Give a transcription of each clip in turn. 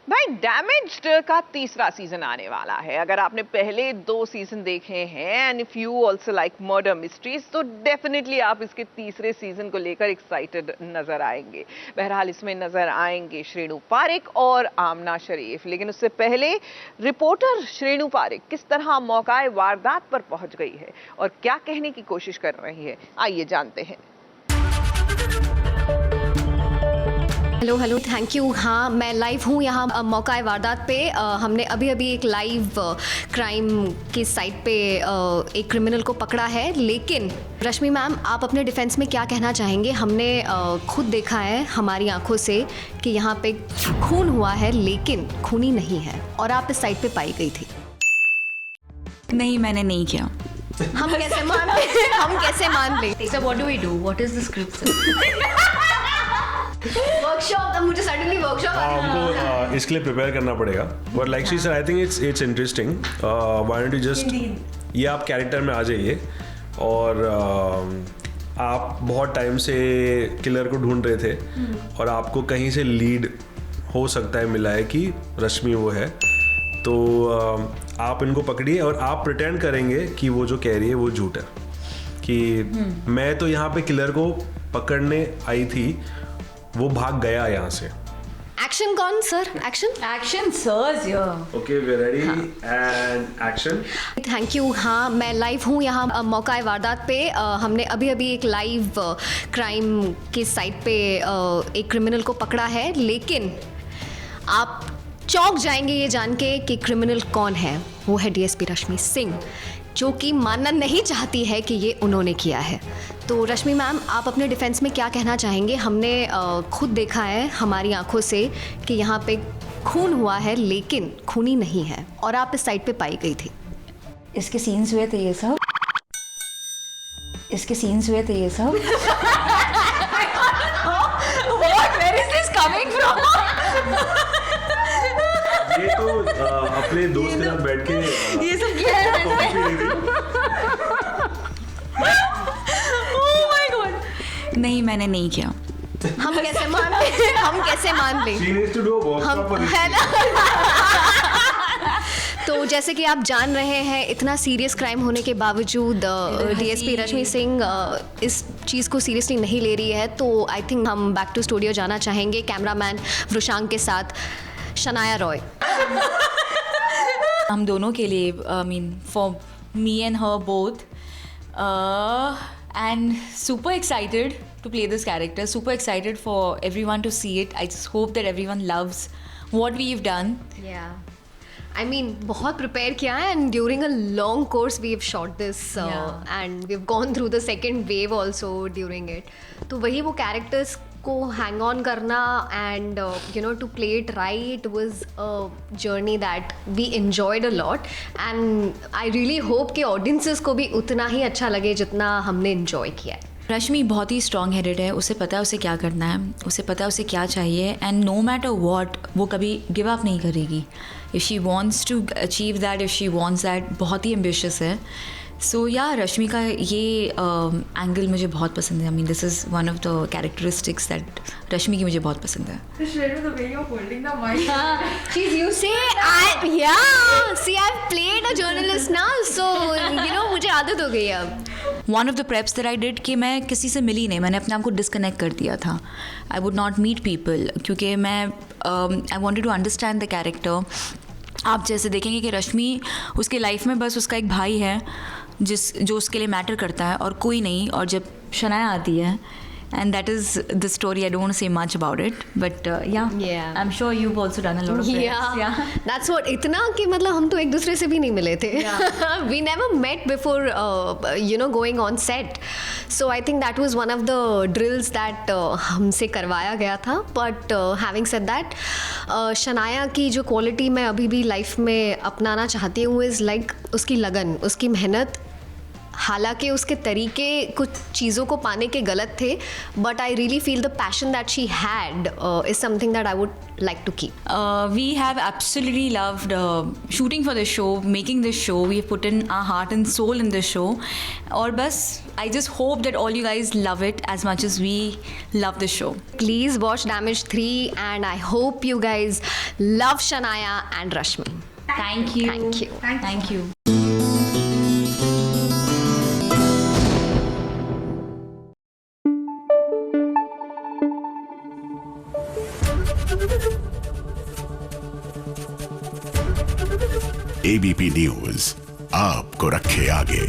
भाई डैमेज्ड का तीसरा सीजन आने वाला है। अगर आपने पहले 2 सीजन देखे हैं and if you also like murder mysteries तो डेफिनेटली आप इसके तीसरे सीजन को लेकर एक्साइटेड नजर आएंगे। बहरहाल इसमें नजर आएंगे श्रेणु पारिक और आमना शरीफ, लेकिन उससे पहले रिपोर्टर श्रेणु पारिक किस तरह मौकाए वारदात पर पहुंच गई है और क्या कहने की कोशिश कर रही है, आइए जानते हैं। Hello thank you. हाँ, मैं लाइव हूँ यहाँ मौका वारदात पे। हमने अभी एक लाइव क्राइम की साइट पे एक क्रिमिनल को पकड़ा है। लेकिन रश्मि मैम, आप अपने डिफेंस में क्या कहना चाहेंगे? हमने खुद देखा है हमारी आंखों से कि यहाँ पे खून हुआ है, लेकिन खूनी नहीं है और आप इस साइट पे पाई गई थी। नहीं, मैंने नहीं किया। हम कैसे मान लें? हम कैसे मान लें? So what do we do? What is the script? Workshop, मुझे सडनली वर्कशॉप आपको इसके लिए प्रिपेयर करना पड़ेगा। But like she said, I think it's interesting. Why don't you just, ये आप कैरेक्टर में आ जाइए और आप बहुत टाइम से किलर को ढूंढ रहे थे और आपको कहीं से लीड हो सकता है मिला है कि रश्मि वो है, तो आप इनको पकड़िए और आप प्रिटेंड करेंगे कि वो जो कह रही है वो झूठ है, कि मैं तो यहाँ पे किलर को पकड़ने आई थी, वो भाग गया यहाँ से। एक्शन कौन sir? Action, sirs, yeah. Okay, we are ready and action. Thank you. हाँ, मैं लाइव हूँ यहाँ मौका वारदात पे। हमने अभी एक लाइव क्राइम की साइट पे एक क्रिमिनल को पकड़ा है। लेकिन आप चौंक जाएंगे ये जान के कि क्रिमिनल कौन है। वो है डीएसपी रश्मि सिंह, जो कि मानना नहीं चाहती है कि ये उन्होंने किया है। तो रश्मि मैम, आप अपने डिफेंस में क्या कहना चाहेंगे? हमने खुद देखा है हमारी आंखों से कि यहाँ पे खून हुआ है, लेकिन खूनी नहीं है और आप इस साइट पे पाई गई थी। इसके सीन्स हुए थे ये सब। What? Where is this coming from? ये तो अपने दोस्त के साथ बैठ के ये सब क्या है? कॉफी पी रही थी। Oh my God. नहीं, मैंने नहीं किया। हम कैसे मान लें? हम कैसे मान लें? She needs to do a workshop for this. है ना? तो जैसे कि आप जान रहे हैं, इतना सीरियस क्राइम होने के बावजूद डीएसपी रश्मि सिंह इस चीज़ को सीरियसली नहीं ले रही है। तो आई थिंक हम बैक टू स्टूडियो जाना चाहेंगे कैमरामैन वृषांक के साथ शनाया रॉय। हम दोनों के लिए, I mean, for me and her both, and super excited to play this character, super excited for everyone to see it. I just hope that everyone loves what we've done. I mean, बहुत prepare किया है and during a long course we have shot this and we have gone through the second wave also during it. तो वही वो characters को hang on करना and you know to play it right was a journey that we enjoyed a lot and I really hope कि audiences को भी उतना ही अच्छा लगे जितना हमने एंजॉय किया है। रश्मि बहुत ही स्ट्रॉन्ग हेडेड है, उसे पता है उसे क्या करना है, उसे पता है उसे क्या चाहिए, एंड नो मैटर वॉट वो कभी गिव अप नहीं करेगी। If she wants to achieve that, if she wants that, बहुत ही एम्बिशियस है। सो या रश्मि का ये एंगल मुझे बहुत पसंद है। I mean, this is one of the characteristics that Rashmi की मुझे बहुत पसंद है। I've played a journalist now, so you know मुझे आदत हो गई है अब। One of the preps that I did कि मैं किसी से मिली नहीं, मैंने अपने आप को डिस्कनेक्ट कर दिया था। I would not meet people क्योंकि मैं I wanted to understand the character. आप जैसे देखेंगे कि रश्मि, उसके लाइफ में बस उसका एक भाई है जो उसके लिए मैटर करता है और कोई नहीं। और जब शनाया आती है, and that is the story. I don't want to say much about it, but yeah, I'm sure you've also done a lot of preps. Yeah, that's what. इतना कि मतलब हम तो एक दूसरे से भी नहीं मिले थे. We never met before, you know, going on set. So I think that was one of the drills that हमसे करवाया गया था. But having said that, Shanaya की जो क्वालिटी मैं अभी भी लाइफ में अपनाना चाहती हूँ is like उसकी लगन, उसकी मेहनत हालांकि उसके तरीके कुछ चीज़ों को पाने के गलत थे, but I really feel the passion that she had is something that I would like to keep. We have absolutely loved shooting for this show, making this show. We have put in our heart and soul in this show. और बस I just hope that all you guys love it as much as we love this show. Please watch Damage 3 and I hope you guys love Shania and Rashmi. Thank you. Thank you. Thank you. ABP news आपको रखे आगे।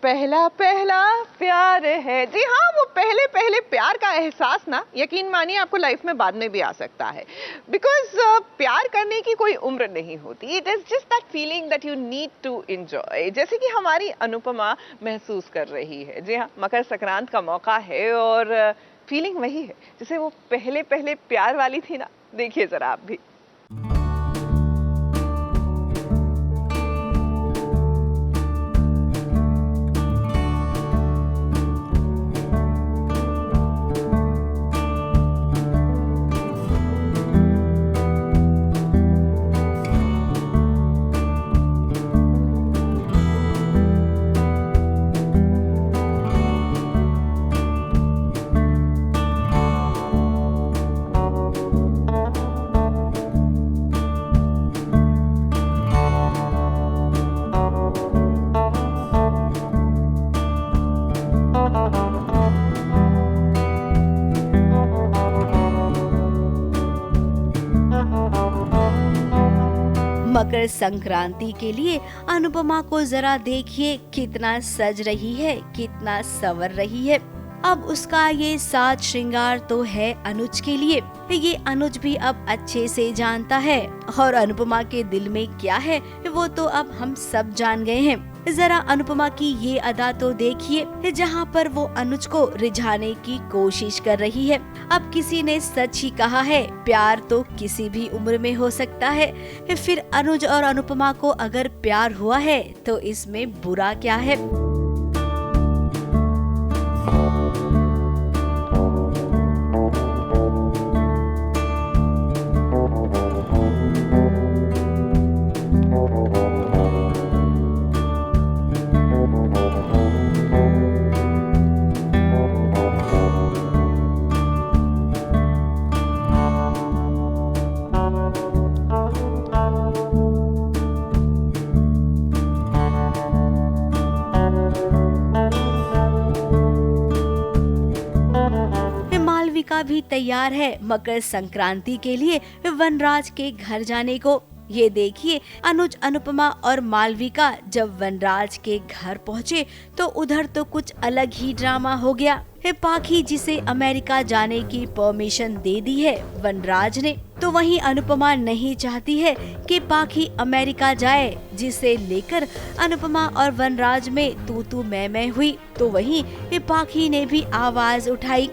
पहला पहला प्यार है, जी हाँ, वो पहले पहले प्यार का एहसास ना, यकीन मानिए, आपको लाइफ में बाद में भी आ सकता है। बिकॉज प्यार करने की कोई उम्र नहीं होती। It is just that feeling that you need to enjoy, जैसे कि हमारी अनुपमा महसूस कर रही है। जी हाँ, मकर संक्रांत का मौका है और फीलिंग वही है जैसे वो पहले पहले प्यार वाली थी ना। देखिए जरा आप भी। मकर संक्रांति के लिए अनुपमा को जरा देखिए, कितना सज रही है, कितना संवर रही है। अब उसका ये साज श्रृंगार तो है अनुज के लिए, ये अनुज भी अब अच्छे से जानता है और अनुपमा के दिल में क्या है वो तो अब हम सब जान गए हैं। जरा अनुपमा की ये अदा तो देखिए, जहाँ पर वो अनुज को रिझाने की कोशिश कर रही है। अब किसी ने सच ही कहा है, प्यार तो किसी भी उम्र में हो सकता है। फिर अनुज और अनुपमा को अगर प्यार हुआ है तो इसमें बुरा क्या है। मालविका भी तैयार है मकर संक्रांति के लिए वनराज के घर जाने को। ये देखिए, अनुज, अनुपमा और मालविका जब वनराज के घर पहुँचे तो उधर तो कुछ अलग ही ड्रामा हो गया। पाखी जिसे अमेरिका जाने की परमिशन दे दी है वनराज ने, तो वहीं अनुपमा नहीं चाहती है कि पाखी अमेरिका जाए, जिसे लेकर अनुपमा और वनराज में तू मैं हुई। तो वहीं पाखी ने भी आवाज उठाई।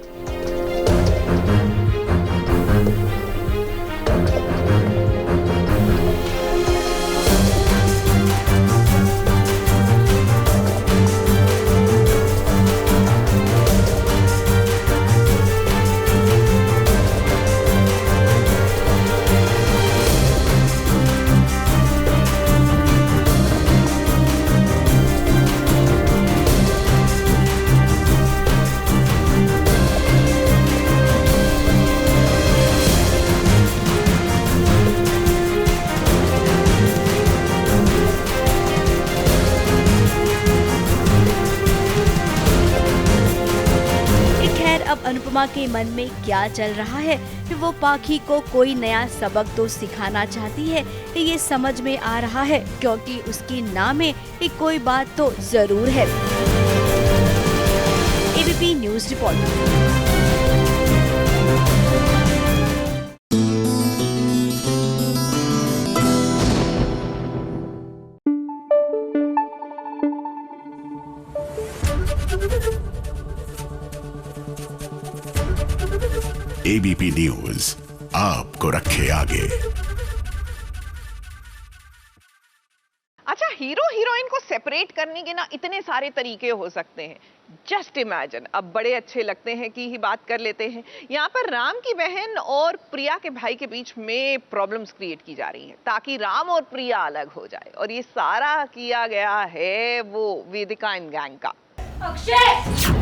अब अनुपमा के मन में क्या चल रहा है, वो पाखी को कोई नया सबक तो सिखाना चाहती है, ये समझ में आ रहा है, क्योंकि उसकी नाम में एक कोई बात तो जरूर है। ABP news report. ABP news आपको रखे आगे। करने के ना इतने सारे तरीके हो सकते हैं। जस्ट इमेजिन, अब बड़े अच्छे लगते हैं कि ही बात कर लेते हैं। यहाँ पर राम की बहन और प्रिया के भाई के बीच में प्रॉब्लम्स क्रिएट की जा रही हैं ताकि राम और प्रिया अलग हो जाए, और ये सारा किया गया है वो वेदिका एंड गैंग का। अक्षय,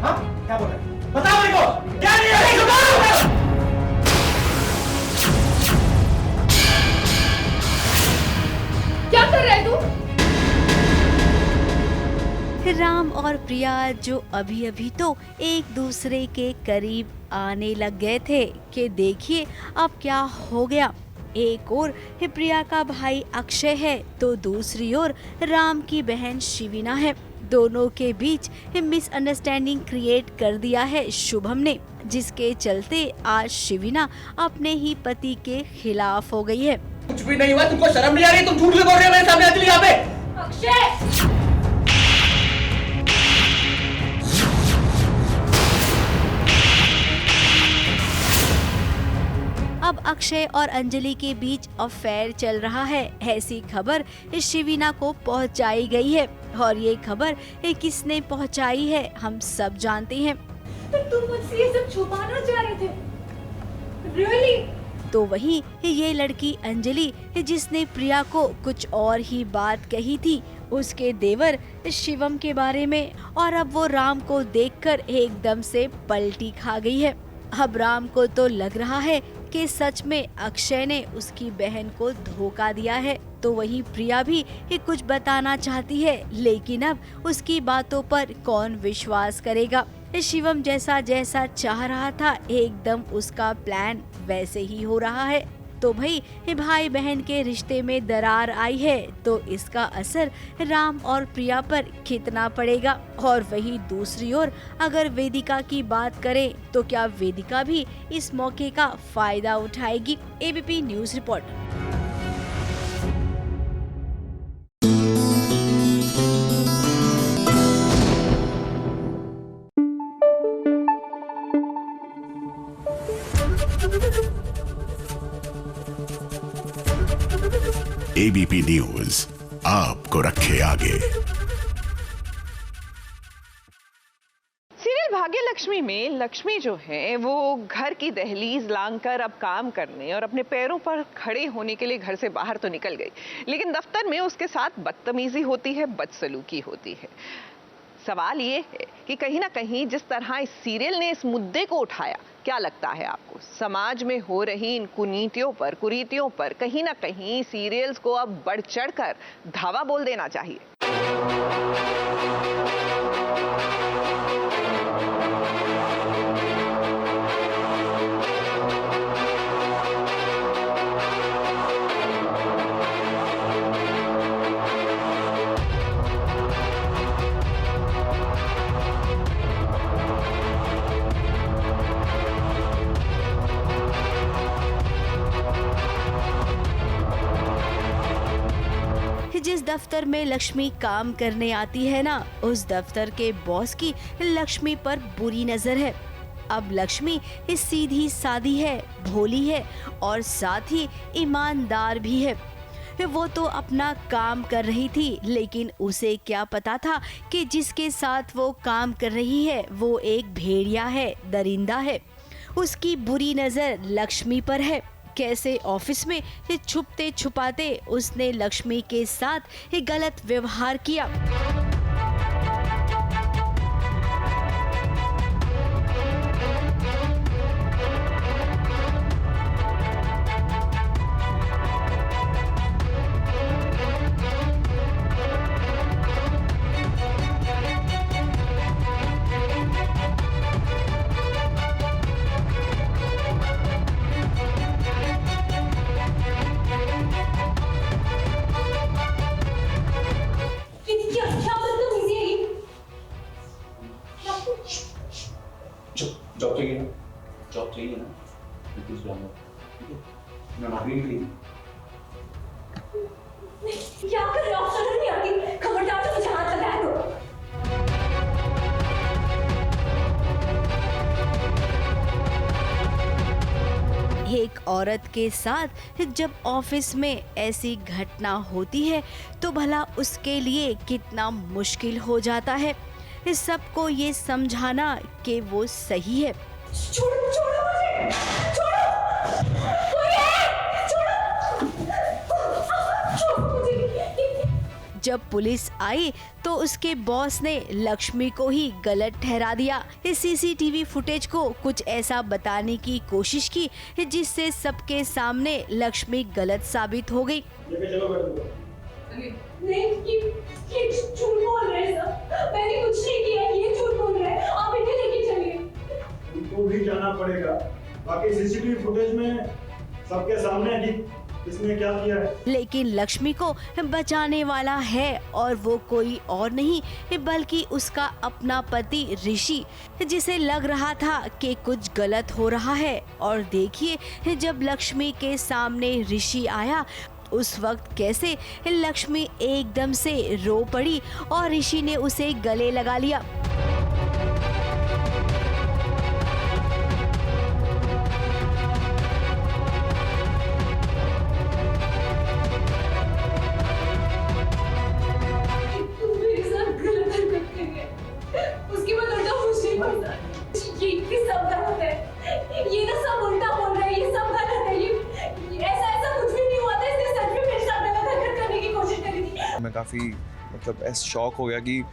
हाँ? क्या बोल रहे हैं? बताओ मेरे को, क्या नहीं है? क्या कर रहा है तू? राम और प्रिया जो अभी अभी तो एक दूसरे के करीब आने लग गए थे कि देखिए अब क्या हो गया। एक ओर प्रिया का भाई अक्षय है तो दूसरी ओर राम की बहन शिविना है। दोनों के बीच मिसअंडरस्टैंडिंग क्रिएट कर दिया है शुभम ने, जिसके चलते आज शिविना अपने ही पति के खिलाफ हो गई है। कुछ भी नहीं हुआ, तुमको शर्म नहीं आ रही? तुम झूठ बोल रहे हो मेरे सामने अंजलि यहाँ पे। अक्षय, अब अक्षय और अंजलि के बीच अफेयर चल रहा है, ऐसी खबर शिविना को पहुंचाई गई है। और ये खबर किसने पहुंचाई है हम सब जानते हैं। तो तुम मुझसे ये सब छुपाना चाह रहे थे? Really? तो वहीं ये लड़की अंजलि जिसने प्रिया को कुछ और ही बात कही थी उसके देवर शिवम के बारे में, और अब वो राम को देखकर एकदम से पलटी खा गई है। अब राम को तो लग रहा है कि सच में अक्षय ने उसकी बहन को धोखा दिया है, तो वहीं प्रिया भी कुछ बताना चाहती है, लेकिन अब उसकी बातों पर कौन विश्वास करेगा। शिवम जैसा जैसा चाह रहा था एकदम उसका प्लान वैसे ही हो रहा है। तो भाई बहन के रिश्ते में दरार आई है तो इसका असर राम और प्रिया पर कितना पड़ेगा। और वही दूसरी ओर अगर वेदिका की बात करें तो क्या वेदिका भी इस मौके का फायदा उठाएगी? ABP news report. ABP news आपको रखे आगे। सीरियल भाग्य लक्ष्मी में लक्ष्मी जो है वो घर की दहलीज लांघकर अब काम करने और अपने पैरों पर खड़े होने के लिए घर से बाहर तो निकल गई, लेकिन दफ्तर में उसके साथ बदतमीजी होती है, बदसलूकी होती है। सवाल ये है कि कहीं ना कहीं जिस तरह इस सीरियल ने इस मुद्दे को उठाया, क्या लगता है आपको समाज में हो रही इन कुरीतियों पर कहीं ना कहीं सीरियल्स को अब बढ़ चढ़कर धावा बोल देना चाहिए? जिस दफ्तर में लक्ष्मी काम करने आती है ना, उस दफ्तर के बॉस की लक्ष्मी पर बुरी नजर है। अब लक्ष्मी सीधी सादी है, भोली है और साथ ही ईमानदार भी है। वो तो अपना काम कर रही थी, लेकिन उसे क्या पता था कि जिसके साथ वो काम कर रही है वो एक भेड़िया है, दरिंदा है। उसकी बुरी नजर लक्ष्मी पर है। कैसे ऑफिस में छुपते छुपाते उसने लक्ष्मी के साथ गलत व्यवहार किया। जॉब चाहिए ना, बिल्कुल जाऊंगा, ठीक है? मैं नौकरी के लिए क्या कर रहे हो? समझ नहीं आती। खबरदार तो मुझे हाथ लगाया करो। एक औरत के साथ जब ऑफिस में ऐसी घटना होती है तो भला उसके लिए कितना मुश्किल हो जाता है इस सबको ये समझाना कि वो सही है। जब पुलिस आई तो उसके बॉस ने लक्ष्मी को ही गलत ठहरा दिया। इस सीसीटीवी फुटेज को कुछ ऐसा बताने की कोशिश की जिससे सबके सामने लक्ष्मी गलत साबित हो गई। नहीं, ये झूठ बोल रहे हैं सब। मैंने कुछ नहीं किया, ये झूठ बोल रहे हैं। आप इन्हें लेके चलिए। उनको भी जाना पड़ेगा। बाकी सीसीटीवी फुटेज में सबके सामने ही इसने क्या किया है। लेकिन लक्ष्मी को बचाने वाला है और वो कोई और नहीं बल्कि उसका अपना पति ऋषि, जिसे लग रहा था कि कुछ गलत हो रहा है। और देखिए जब लक्ष्मी के सामने ऋषि आया उस वक्त कैसे लक्ष्मी एकदम से रो पड़ी और ऋषि ने उसे गले लगा लिया। उसके बाद उल्टा मुझे पड़ता। ये सब गलत है। ये तो सब उल्टा बोल रहे हैं। ये सब गलत है। ये ऐसा कुछ भी नहीं हुआ था। इसने सच में मेरे साथ गलत हरकत करने की कोशिश करी थी। मैं काफ़ी ऐसा शॉक हो गया कि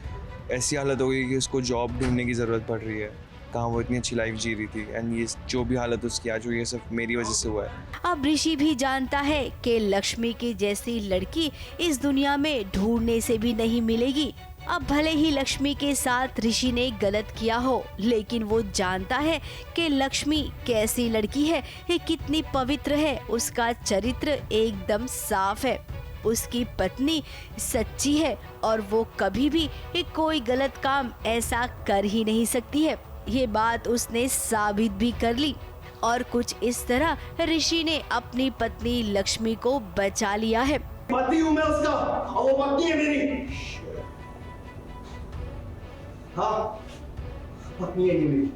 ऐसी हालत हो गई कि उसको जॉब ढूंढने की ज़रूरत पड़ रही है। कहाँ वो इतनी अच्छी लाइफ जी रही थी एंड ये जो भी हालत उसकी आज हुई है सिर्फ मेरी वजह से हुआ है। अब ऋषि भी जानता है कि लक्ष्मी की जैसी लड़की इस दुनिया में ढूंढने से भी नहीं मिलेगी। अब भले ही लक्ष्मी के साथ ऋषि ने गलत किया हो लेकिन वो जानता है कि लक्ष्मी कैसी लड़की है, ये कितनी पवित्र है, उसका चरित्र एकदम साफ है, उसकी पत्नी सच्ची है और वो कभी भी कोई गलत काम ऐसा कर ही नहीं सकती है। ये बात उसने साबित भी कर ली और कुछ इस तरह ऋषि ने अपनी पत्नी लक्ष्मी को बचा लिया है। पति हूँ मैं उसका और वो पत्नी है मेरी। हाँ, पत्नी है ये मेरी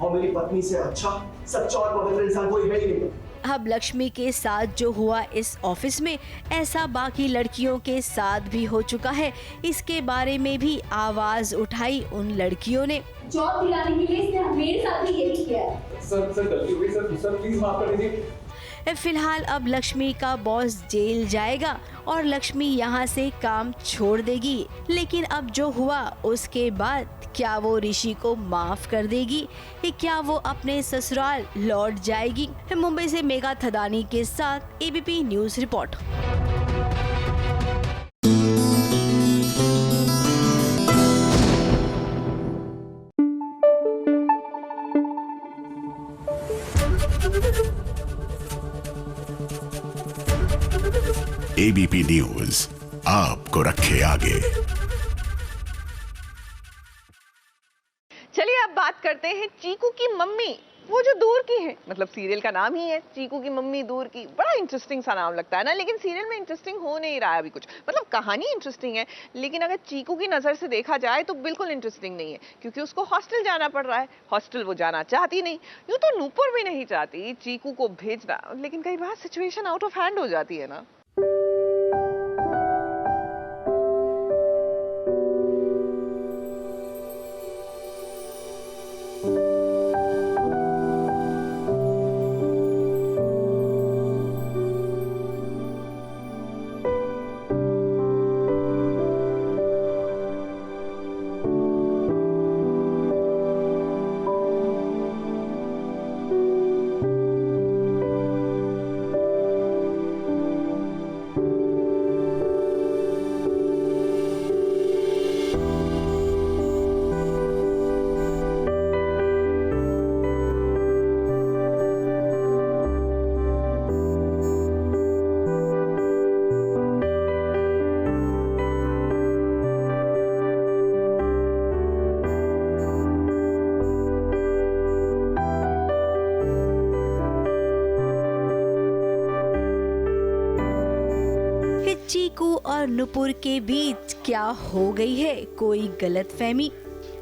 और मेरी पत्नी से अच्छा सच्चा और पवित्र इंसान कोई है ही नहीं। अब लक्ष्मी के साथ जो हुआ इस ऑफिस में ऐसा बाकी लड़कियों के साथ भी हो चुका है। इसके बारे में भी आवाज उठाई उन लड़कियों ने। जॉब दिलाने के लिए इसने मेरे साथ भी यही किया है। सर गलती हो गई सर प्लीज माफ कर दीजिए। फिलहाल अब लक्ष्मी का बॉस जेल जाएगा और लक्ष्मी यहाँ से काम छोड़ देगी। लेकिन अब जो हुआ उसके बाद क्या वो ऋषि को माफ कर देगी? क्या वो अपने ससुराल लौट जाएगी? मुंबई से मेघा थदानी के साथ ABP news report. ABP news आपको रखे आगे। चलिए अब बात करते हैं चीकू की मम्मी, वो जो दूर की है, मतलब सीरियल का नाम ही है चीकू की मम्मी दूर की। बड़ा इंटरेस्टिंग सा नाम लगता है ना, लेकिन सीरियल में इंटरेस्टिंग हो नहीं रहा है अभी कुछ। मतलब कहानी इंटरेस्टिंग है लेकिन अगर चीकू की नज़र से देखा जाए तो बिल्कुल इंटरेस्टिंग नहीं है, क्योंकि उसको हॉस्टल जाना पड़ रहा है। हॉस्टल वो जाना चाहती नहीं, यूँ तो नूपुर भी नहीं चाहती चीकू को भेजना, लेकिन कई बार सिचुएशन आउट ऑफ हैंड हो जाती है ना। चीकू और नुपुर के बीच क्या हो गई है कोई गलतफहमी?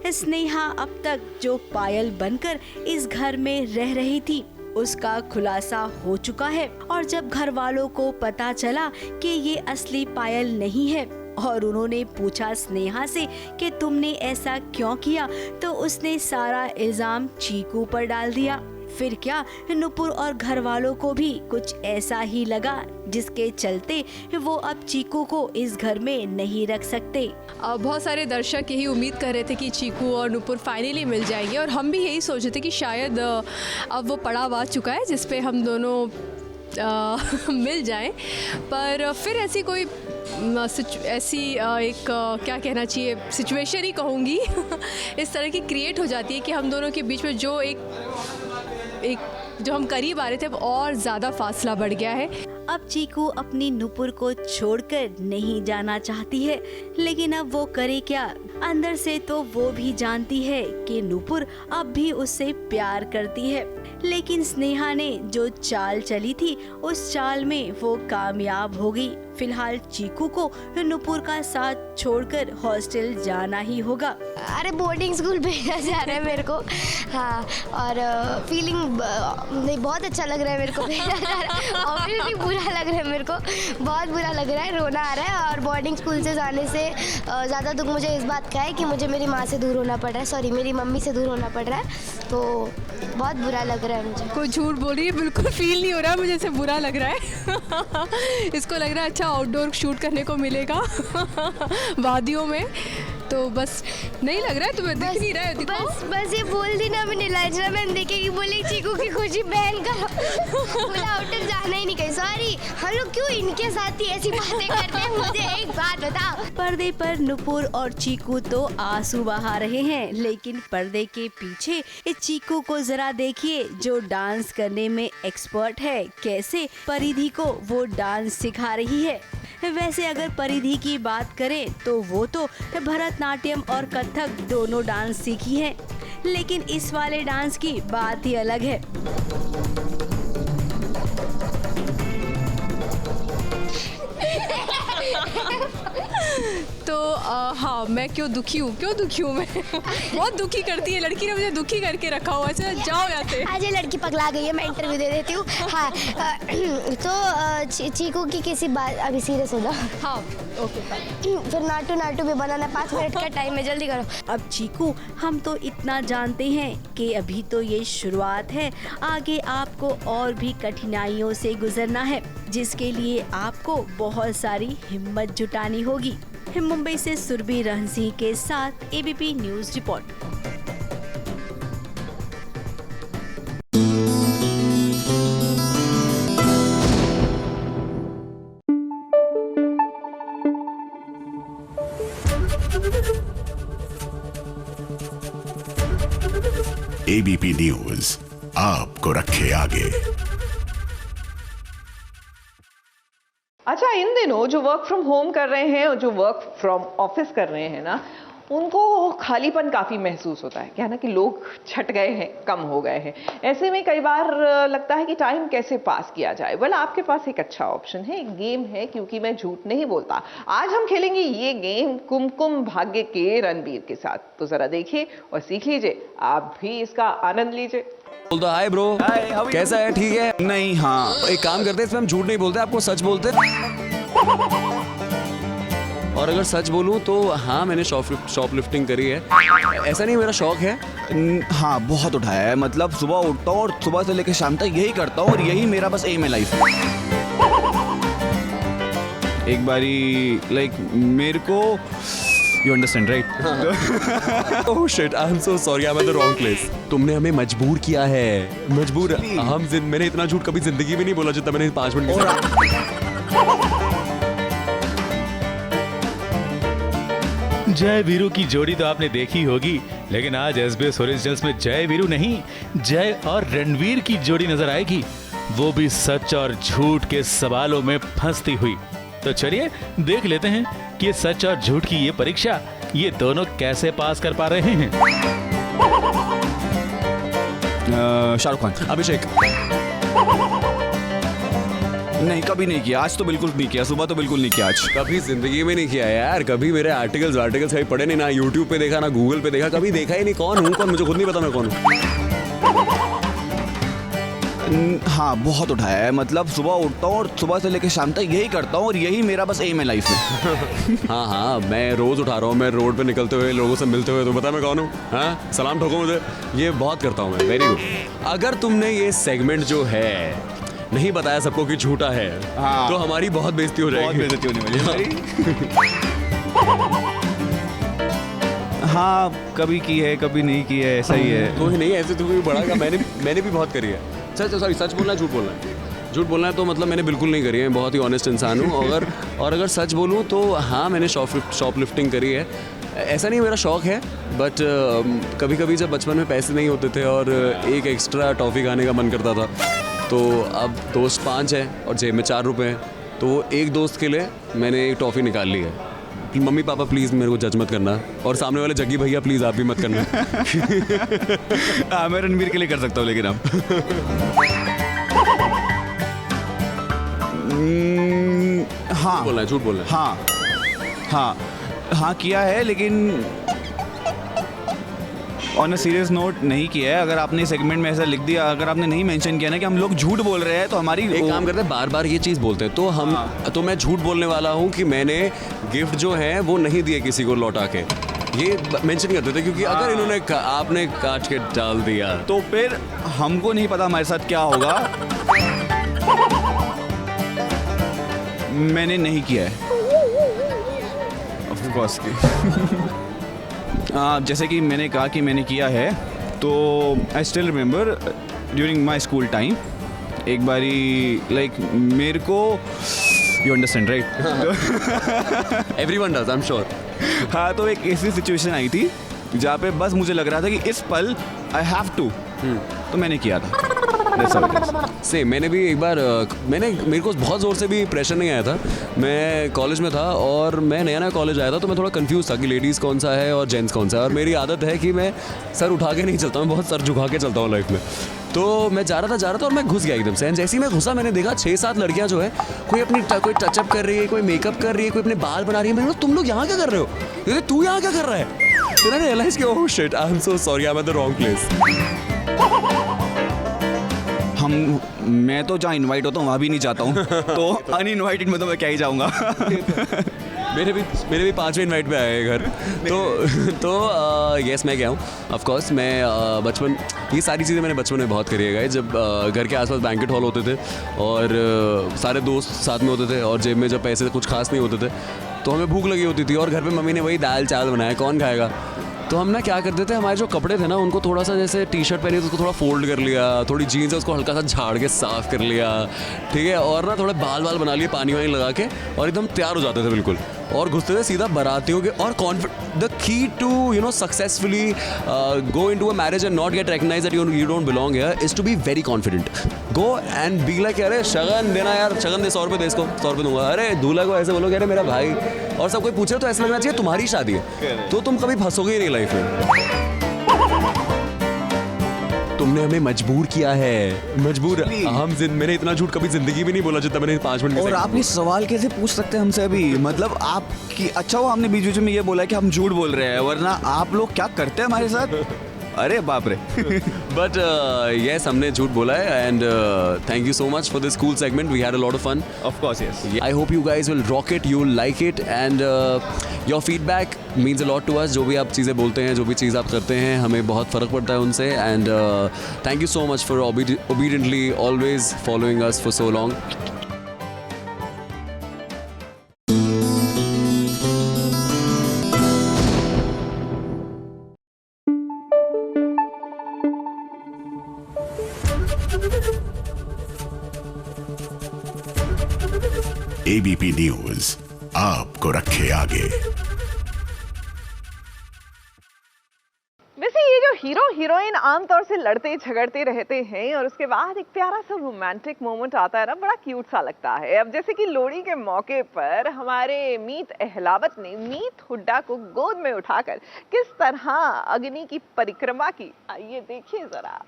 स्नेहा अब तक जो पायल बनकर इस घर में रह रही थी उसका खुलासा हो चुका है। और जब घर वालों को पता चला कि ये असली पायल नहीं है और उन्होंने पूछा स्नेहा से कि तुमने ऐसा क्यों किया, तो उसने सारा इल्जाम चीकू पर डाल दिया। फिर क्या, नुपुर और घर वालों को भी कुछ ऐसा ही लगा, जिसके चलते वो अब चीकू को इस घर में नहीं रख सकते। बहुत सारे दर्शक यही उम्मीद कर रहे थे कि चीकू और नुपुर फाइनली मिल जाएंगे, और हम भी यही सोच रहे थे कि शायद अब वो पड़ाव आ चुका है जिस पे हम दोनों मिल जाएं। पर फिर ऐसी कोई एक क्या कहना चाहिए, सिचुएशन ही कहूँगी इस तरह की क्रिएट हो जाती है कि हम दोनों के बीच में जो जो हम करीब आ रहे थे, अब और ज़्यादा फासला बढ़ गया है। अब चीकू अपनी नुपुर को छोड़कर नहीं जाना चाहती है, लेकिन अब वो करे क्या। अंदर से तो वो भी जानती है कि नुपुर अब भी उससे प्यार करती है, लेकिन स्नेहा ने जो चाल चली थी उस चाल में वो कामयाब हो गई। फिलहाल चीकू को नुपुर का साथ छोड़कर हॉस्टल जाना ही होगा। अरे बोर्डिंग स्कूल भेजा जा रहा है मेरे को, हाँ, और फीलिंग नहीं, बहुत अच्छा लग रहा है मेरे को भेजा जा रहा है। ऑब्वियसली बुरा लग रहा है मेरे को, बहुत बुरा लग रहा है, रोना आ रहा है। और बोर्डिंग स्कूल से जाने से ज़्यादा दुख मुझे इस बात का है कि मुझे मेरी माँ से दूर होना पड़ रहा है, सॉरी मेरी मम्मी से दूर होना पड़ रहा है, तो बहुत बुरा लग रहा है मुझे। कोई झूठ बोल रही है, बिल्कुल फील नहीं हो रहा है मुझे, ऐसे बुरा लग रहा है इसको लग रहा है अच्छा आउटडोर शूट करने को मिलेगा वादियों में, तो बस नहीं लग रहा है तुम्हें, दिख नहीं रहा है। बस ये बोल दी ना मैंने, लाइजरा मैम देखेगी, बोली चीकू की खुशी बहन करो, बोला आउटर जाना ही नहीं कहीं। सॉरी, हम लोग क्यों इनके साथ ही ऐसी बातें करते हैं, मुझे एक बात बताओ। पर्दे पर नुपुर और चीकू तो आंसू बहा रहे हैं, लेकिन पर्दे के पीछे इस चीकू को जरा देखिए, जो डांस करने में एक्सपर्ट है। कैसे परिधि को वो डांस सिखा रही है। वैसे अगर परिधि की बात करें तो वो तो भरतनाट्यम और कथक दोनों डांस सीखी है, लेकिन इस वाले डांस की बात ही अलग है। तो हाँ, मैं क्यों दुखी हूँ मैं बहुत दुखी करती है लड़की ने, मुझे दुखी करके रखा हुआ है। जाओ यहाँ से। आज ये लड़की पगला गई है, मैं इंटरव्यू दे देती हूँ। हाँ, तो चीकू की किसी बात, अभी सीरियस हो जाओ। हाँ ओके, फिर नाटू भी बनाना, 5 मिनट का टाइम है, जल्दी करो। अब चीकू, हम तो इतना जानते हैं कि अभी तो ये शुरुआत है, आगे आपको और भी कठिनाइयों से गुजरना है, जिसके लिए आपको बहुत सारी हिम्मत जुटानी होगी। मुंबई से सुरभि रहन सिंह के साथ ABP news report. ABP news आपको रखे आगे। अच्छा, इन दिनों जो वर्क फ्रॉम होम कर रहे हैं और जो वर्क फ्रॉम ऑफिस कर रहे हैं ना, उनको खालीपन काफ़ी महसूस होता है। क्या ना कि लोग छट गए हैं, कम हो गए हैं। ऐसे में कई बार लगता है कि टाइम कैसे पास किया जाए। वेल, आपके पास एक अच्छा ऑप्शन है, एक गेम है, क्योंकि मैं झूठ नहीं बोलता। आज हम खेलेंगे ये गेम कुमकुम भाग्य के रणबीर के साथ। तो जरा देखिए और सीख लीजिए, आप भी इसका आनंद लीजिए। बोल दो हाय ब्रो, कैसा है? ठीक है? नहीं, हाँ, एक काम करते हैं, इसमें हम झूठ नहीं बोलते, आपको सच बोलते हैं। और अगर सच बोलूं तो हाँ, मैंने शॉपलिफ्टिंग करी है। ऐसा नहीं, मेरा शौक है। हाँ, बहुत उठाया है। मतलब सुबह उठता हूँ और सुबह से लेकर शाम तक यही करता हूँ, और यही मेरा बस एम है लाइफ। एक बारी मेरे को, You understand, right? Oh shit, I'm so sorry, I'm at the wrong place. तुमने हमें मजबूर किया है, मजबूर। मैंने इतना झूठ कभी जिंदगी में नहीं बोला जितना मैंने 5 मिनट में। जय वीरू की जोड़ी तो आपने देखी होगी, लेकिन आज SBS ओरिजिनल्स में जय वीरू नहीं, जय और रणवीर की जोड़ी नजर आएगी, वो भी सच और झूठ के सवालों में फंसती हुई। तो चलिए देख लेते हैं कि सच और झूठ की ये परीक्षा ये दोनों कैसे पास कर पा रहे हैं। शाहरुख खान। अभिषेक। नहीं, कभी नहीं किया, आज तो बिल्कुल नहीं किया, सुबह तो बिल्कुल नहीं किया आज। कभी जिंदगी में नहीं किया यार, कभी मेरे आर्टिकल्स कहीं पढ़े नहीं, ना यूट्यूब पे देखा, ना गूगल पे देखा, कभी देखा ही नहीं। कौन हूँ, मुझे खुद नहीं पता मैं कौन हूँ। हाँ बहुत उठाया है, मतलब सुबह उठता हूँ और सुबह से लेकर शाम तक यही करता हूँ और यही मेरा बस एम है लाइफ में। हाँ हाँ, मैं रोज़ उठा रहा हूँ, मैं रोड पे निकलते हुए लोगों से मिलते हुए, तो पता मैं कौन हूँ? हाँ, सलाम ठोको मुझे, ये बहुत करता हूँ मैं। Very good. अगर तुमने ये सेगमेंट जो है नहीं बताया सबको कि झूठा है, हाँ, तो हमारी बहुत बेइज्जती हो जाएगी। बहुत बेइज्जती होने वाली है। हाँ, कभी की है कभी नहीं की है, ऐसा ही है। कोई नहीं, ऐसे तो कोई बड़ा का मैंने भी बहुत करी है। सच बोलना है झूठ बोलना है? झूठ बोलना है तो मतलब मैंने बिल्कुल नहीं करी है, मैं बहुत ही ऑनेस्ट इंसान हूँ। अगर सच बोलूँ तो हाँ, मैंने शॉपलिफ्टिंग करी है। ऐसा नहीं मेरा शौक़ है, बट कभी कभी जब बचपन में पैसे नहीं होते थे और एक एक्स्ट्रा टॉफ़ी खाने का मन करता था, तो अब दोस्त 5 हैं और जेब में 4 रुपये हैं, तो एक दोस्त के लिए मैंने एक टॉफ़ी निकाल ली है। मम्मी पापा प्लीज़ मेरे को जज मत करना, और सामने वाले जग्गी भैया प्लीज़ आप भी मत करना। हाँ, मैं रणवीर के लिए कर सकता हूँ, लेकिन अब हाँ बोलना है, झूठ बोलना है। हाँ हाँ हाँ किया है, लेकिन ऑन अ सीरियस नोट नहीं किया है। अगर आपने सेगमेंट में ऐसा लिख दिया, अगर आपने नहीं मेंशन किया ना कि हम लोग झूठ बोल रहे हैं, तो हमारी एक काम करते हैं, बार बार ये चीज़ बोलते हैं, तो मैं झूठ बोलने वाला हूँ कि मैंने गिफ्ट जो है वो नहीं दिए किसी को लौटा के, ये मेंशन करते थे, क्योंकि अगर इन्होंने आपने काट के डाल दिया तो फिर हमको नहीं पता हमारे साथ क्या होगा। मैंने नहीं किया है, ऑफ कोर्स की। जैसे कि मैंने कहा कि मैंने किया है, तो I still remember during my school time, एक बारी लाइक मेरे को, you understand right, everyone does, I am sure. हाँ, तो एक ऐसी सिचुएशन आई थी जहाँ पे बस मुझे लग रहा था कि इस पल आई हैव टू, तो मैंने किया था। सेम, मैंने भी एक बार मेरे को बहुत ज़ोर से भी प्रेशर नहीं आया था। मैं कॉलेज में था और मैं नया कॉलेज आया था, तो मैं थोड़ा कंफ्यूज था कि लेडीज़ कौन सा है और जेंट्स कौन सा है, और मेरी आदत है कि मैं सर उठा के नहीं चलता हूँ, बहुत सर झुका के चलता हूँ लाइफ में। तो मैं जा रहा था और मैं घुस गया एकदम से, एंड जैसे ही मैं घुसा मैंने देखा 6-7 लड़कियाँ जो है, कोई टचअप कर रही है, कोई मेकअप कर रही है, कोई अपने बाल बना रही है। मैंने कहा तुम लोग यहाँ क्या कर रहे हो? तू यहाँ क्या कर रहा है? तो मैंने रियलाइज किया, oh shit, I am so sorry, I am at the wrong place. मैं तो जहाँ इनवाइट होता हूँ वहाँ भी नहीं जाता हूँ, तो अनइनवाइटेड में तो मैं क्या ही जाऊँगा। मेरे भी 5वें इनवाइट पे आए घर, तो यस मैं गया हूँ। ऑफ कोर्स मैं बचपन, ये सारी चीज़ें मैंने बचपन में बहुत करी है, जब घर के आसपास बैंकेट हॉल होते थे और सारे दोस्त साथ में होते थे, और जेब में जब पैसे कुछ खास नहीं होते थे, तो हमें भूख लगी होती थी और घर पे मम्मी ने वही दाल चावल बनाया, कौन खाएगा? तो हम ना क्या करते थे, हमारे जो कपड़े थे ना उनको थोड़ा सा, जैसे टी शर्ट पहनी तो उसको थोड़ा फोल्ड कर लिया, थोड़ी जीन्स है उसको हल्का सा झाड़ के साफ कर लिया, ठीक है, और ना थोड़े बाल बना लिए पानी वानी लगा के, और एकदम तैयार हो जाते थे बिल्कुल, और घुसते थे सीधा बारातियों के। और the key to successfully go into a marriage and not get recognized that you don't belong here is to be very confident. Go and be like, अरे शगन देना यार, शगन दे, 100 रुपये दे, इसको 100 रुपये दूंगा। अरे दूल्हा को ऐसे बोलो कि अरे मेरा भाई, और सब कोई पूछे तो ऐसा लगना चाहिए तुम्हारी शादी है, तो तुम कभी फंसोगे ही नहीं लाइफ में। तुमने हमें मजबूर किया है, मैंने इतना झूठ कभी जिंदगी में नहीं बोला जितना मैंने 5 मिनट में। और आप ये सवाल कैसे पूछ सकते हैं हमसे अभी? मतलब आपकी, अच्छा वो हमने बीच बीच में ये बोला कि हम झूठ बोल रहे हैं, वरना आप लोग क्या करते हैं हमारे साथ? अरे बाप रे। बट यस, हमने झूठ बोला है, and thank you so much for this cool segment, we had a lot of fun. Of course yes, I hope you guys will rock it, you will like it, and your feedback means a lot to us. जो भी आप चीज़ें बोलते हैं, जो भी चीज़ आप करते हैं, हमें बहुत फ़र्क पड़ता है उनसे, and thank you so much for obediently always following us for so long. ABP news आपको रखे आगे। वैसे ये जो हीरो हीरोइन आमतौर से लड़ते झगड़ते रहते हैं और उसके बाद एक प्यारा सा रोमांटिक मोमेंट आता है ना, बड़ा क्यूट सा लगता है। अब जैसे कि लोहड़ी के मौके पर हमारे मीत अहलावत ने मीत हुड्डा को गोद में उठाकर किस तरह अग्नि की परिक्रमा की, आइए देखिए जरा।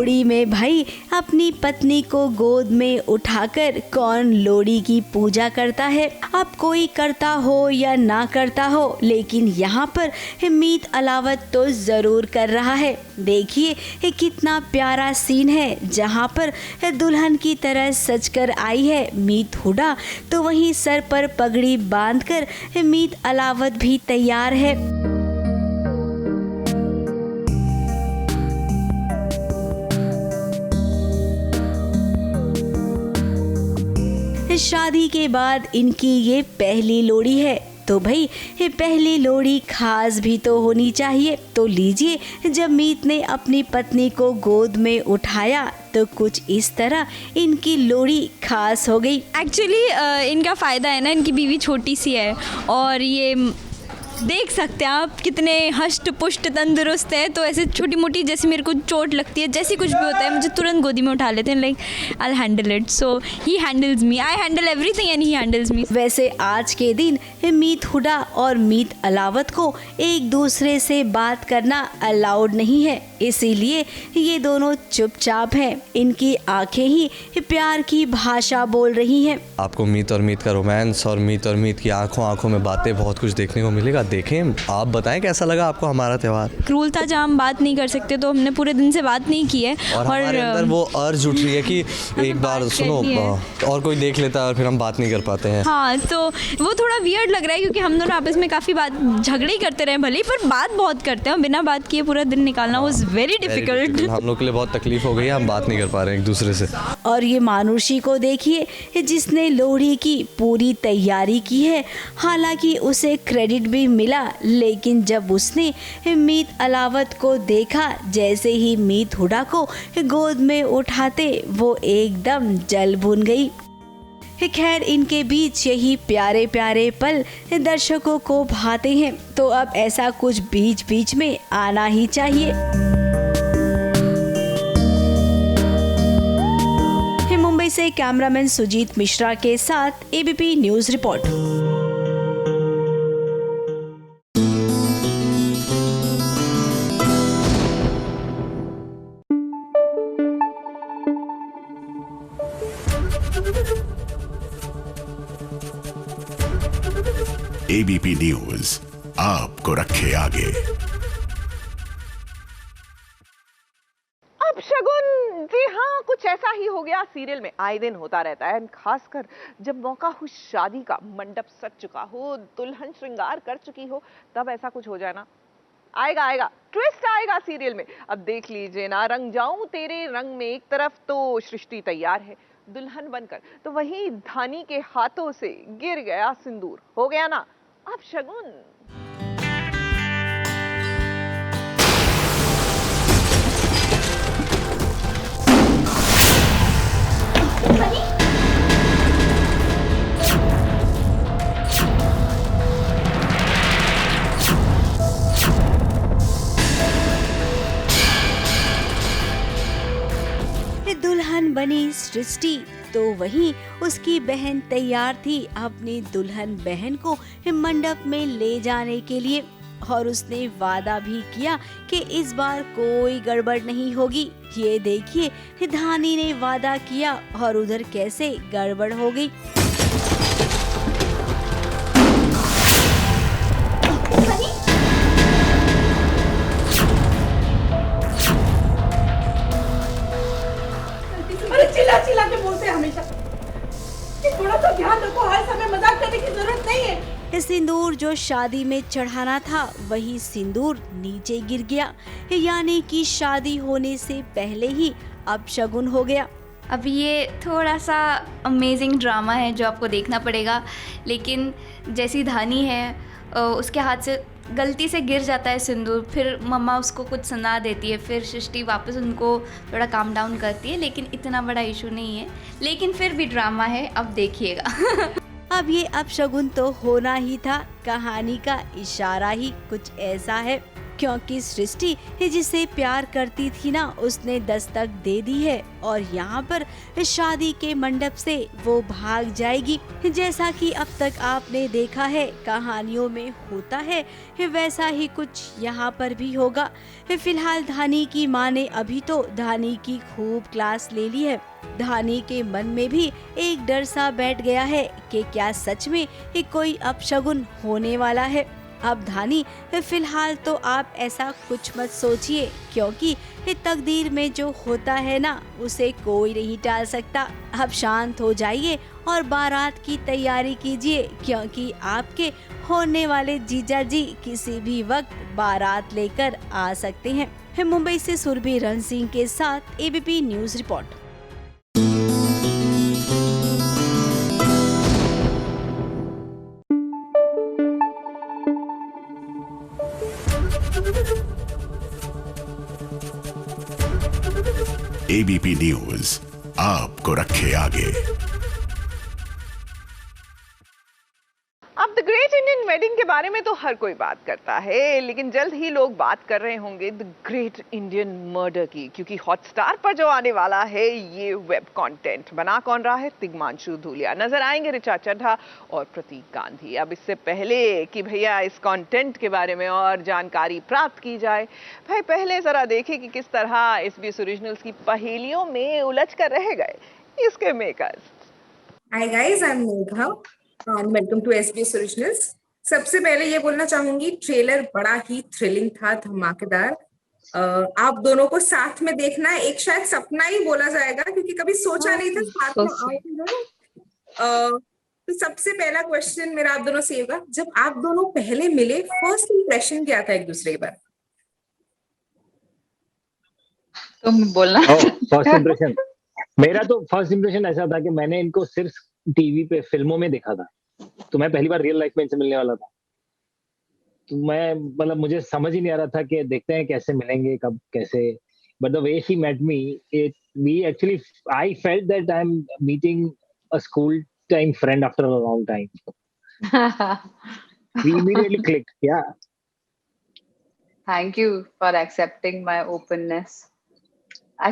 लोहड़ी में भाई अपनी पत्नी को गोद में उठाकर कौन लोहड़ी की पूजा करता है। अब कोई करता हो या ना करता हो, लेकिन यहाँ पर मीत अलावत तो जरूर कर रहा है। देखिए कितना प्यारा सीन है जहाँ पर दुल्हन की तरह सजकर आई है मीत हुडा, तो वहीं सर पर पगड़ी बांधकर मीत अलावत भी तैयार है। शादी के बाद इनकी ये पहली लोहड़ी है, तो भाई ये पहली लोहड़ी खास भी तो होनी चाहिए। तो लीजिए, जब मीत ने अपनी पत्नी को गोद में उठाया तो कुछ इस तरह इनकी लोहड़ी खास हो गई। एक्चुअली इनका फ़ायदा है ना, इनकी बीवी छोटी सी है और ये देख सकते हैं आप कितने हष्ट पुष्ट तंदुरुस्त है। तो ऐसे छोटी मोटी जैसे मेरे को चोट लगती है, जैसे कुछ भी होता है, मुझे तुरंत गोदी में उठा लेते हैं। Like I handle it, so he handles me, I handle everything and he handles me. वैसे आज के दिन मीत हुडा और मीत अलावत को एक दूसरे से बात करना अलाउड नहीं है, इसीलिए ये दोनों चुपचाप हैं। इनकी आंखें ही प्यार की भाषा बोल रही हैं। आपको मीत और मीत का रोमांस और मीत की आंखों में बातें बहुत कुछ देखने को मिलेगा। देखें, आप बताएं कैसा लगा आपको हमारा त्योहार। क्रूल था जहाँ हम बात नहीं कर सकते, तो हमने पूरे दिन से बात नहीं की है और हमारे अंदर वो अर्ज उठ रही है कि एक बार सुनो और कोई देख लेता है और फिर हम बात नहीं कर पाते हैं। हाँ, तो वो थोड़ा वियर्ड लग रहा है क्योंकि हम दोनों आपस में काफ़ी बात झगड़े ही करते रहे भले, पर बात बहुत करते हैं। बिना बात किए पूरा दिन निकालना वाज वेरी डिफिकल्ट। हम लोग के लिए बहुत तकलीफ हो गई है, हम बात नहीं कर पा रहे हैं एक दूसरे से। और ये मानुषी को देखिए जिसने लोहड़ी की पूरी तैयारी की है, हालांकि उसे क्रेडिट भी मिला, लेकिन जब उसने मीत अलावत को देखा, जैसे ही मीत हुडा को गोद में उठाते वो एकदम जल भुन गई। खैर, इनके बीच यही प्यारे प्यारे पल दर्शकों को भाते हैं, तो अब ऐसा कुछ बीच बीच में आना ही चाहिए। मुंबई से कैमरामैन सुजीत मिश्रा के साथ ABP news report. ABP news आपको रखे आगे। अब शगुन, जी हाँ, कुछ ऐसा ही हो गया सीरियल में आए दिन होता रहता है। खासकर जब मौका हो शादी का, मंडप सज चुका हो, दुल्हन श्रृंगार कर चुकी हो, तब ऐसा कुछ हो जाए ना, आएगा ट्विस्ट आएगा सीरियल में। अब देख लीजिए ना, रंग जाऊं तेरे रंग में, एक तरफ तो सृष्टि तैयार है दुल्हन बनकर, तो वहीं धानी के हाथों से गिर गया सिंदूर। हो गया ना अब शगुन। दुल्हन बनी सृष्टि, तो वहीं उसकी बहन तैयार थी अपनी दुल्हन बहन को मंडप में ले जाने के लिए, और उसने वादा भी किया कि इस बार कोई गड़बड़ नहीं होगी। ये देखिए, धानी ने वादा किया और उधर कैसे गड़बड़ हो गई। चिल्ला के बोलते हैं हमेशा कि थोड़ा सा ध्यान रखो, हर समय मजाक करने की जरूरत नहीं है। सिंदूर जो शादी में चढ़ाना था, वही सिंदूर नीचे गिर गया, यानी कि शादी होने से पहले ही अपशगुन हो गया। अब ये थोड़ा सा अमेजिंग ड्रामा है जो आपको देखना पड़ेगा, लेकिन जैसी धानी है उसके हाथ से गलती से गिर जाता है सिंदूर, फिर मम्मा उसको कुछ सुना देती है, फिर सृष्टि वापस उनको थोड़ा काम डाउन करती है, लेकिन इतना बड़ा इशू नहीं है, लेकिन फिर भी ड्रामा है, अब देखिएगा। अब ये अपशगुन तो होना ही था, कहानी का इशारा ही कुछ ऐसा है। क्योंकि सृष्टि जिसे प्यार करती थी ना, उसने दस्तक दे दी है और यहाँ पर शादी के मंडप से वो भाग जाएगी। जैसा कि अब तक आपने देखा है कहानियों में होता है, वैसा ही कुछ यहाँ पर भी होगा। फिलहाल धानी की माँ ने अभी तो धानी की खूब क्लास ले ली है। धानी के मन में भी एक डर सा बैठ गया है कि क्या सच में कोई अपशगुन होने वाला है। अब धानी फिलहाल तो आप ऐसा कुछ मत सोचिए, क्योंकि तकदीर में जो होता है ना, उसे कोई नहीं टाल सकता। अब शांत हो जाइए और बारात की तैयारी कीजिए, क्योंकि आपके होने वाले जीजा जी किसी भी वक्त बारात लेकर आ सकते हैं। मुंबई से सुरभि रण सिंह के साथ ABP news report. ABP news आपको रखे आगे। अब द ग्रेट इंडियन वेडिंग के बारे में तो हर कोई बात करता है, लेकिन जल्द ही लोग बात कर रहे होंगे द ग्रेट इंडियन मर्डर की, क्योंकि हॉटस्टार पर जो आने वाला है ये वेब कंटेंट बना कौन रहा है? तिग्मांशु धूलिया। नजर आएंगे ऋचा चड्ढा और प्रतीक गांधी। अब इससे पहले कि भैया इस कंटेंट के बारे में और जानकारी प्राप्त की जाए, भाई पहले जरा देखें कि किस तरह एसबीएस ओरिजिनल्स की पहेलियों में उलझ कर रह गए इसके makers. Hi guys, I am Megha and welcome to SBS Originals। सबसे पहले ये बोलना चाहूंगी, ट्रेलर बड़ा ही थ्रिलिंग था, धमाकेदार। आप दोनों को साथ में देखना एक शायद सपना ही बोला जाएगा, क्योंकि कभी सोचा नहीं था साथ में आए। तो सबसे पहला क्वेश्चन मेरा आप दोनों से होगा, जब आप दोनों पहले मिले फर्स्ट इंप्रेशन क्या था एक दूसरे के बारे में? तुम बोलना। फर्स्ट इंप्रेशन मेरा तो फर्स्ट इंप्रेशन ऐसा था कि मैंने इनको सिर्फ टीवी पे फिल्मों में देखा था, तो मैं पहली बार रियल लाइफ में इनसे मिलने वाला था। तो मैं मतलब मुझे समझ ही नहीं आ रहा था कि देखते हैं कैसे मिलेंगे, कब कैसे। But the way she met me, we actually I felt that I am meeting a school time friend after a long time. We immediately clicked. Yeah thank you for accepting my openness.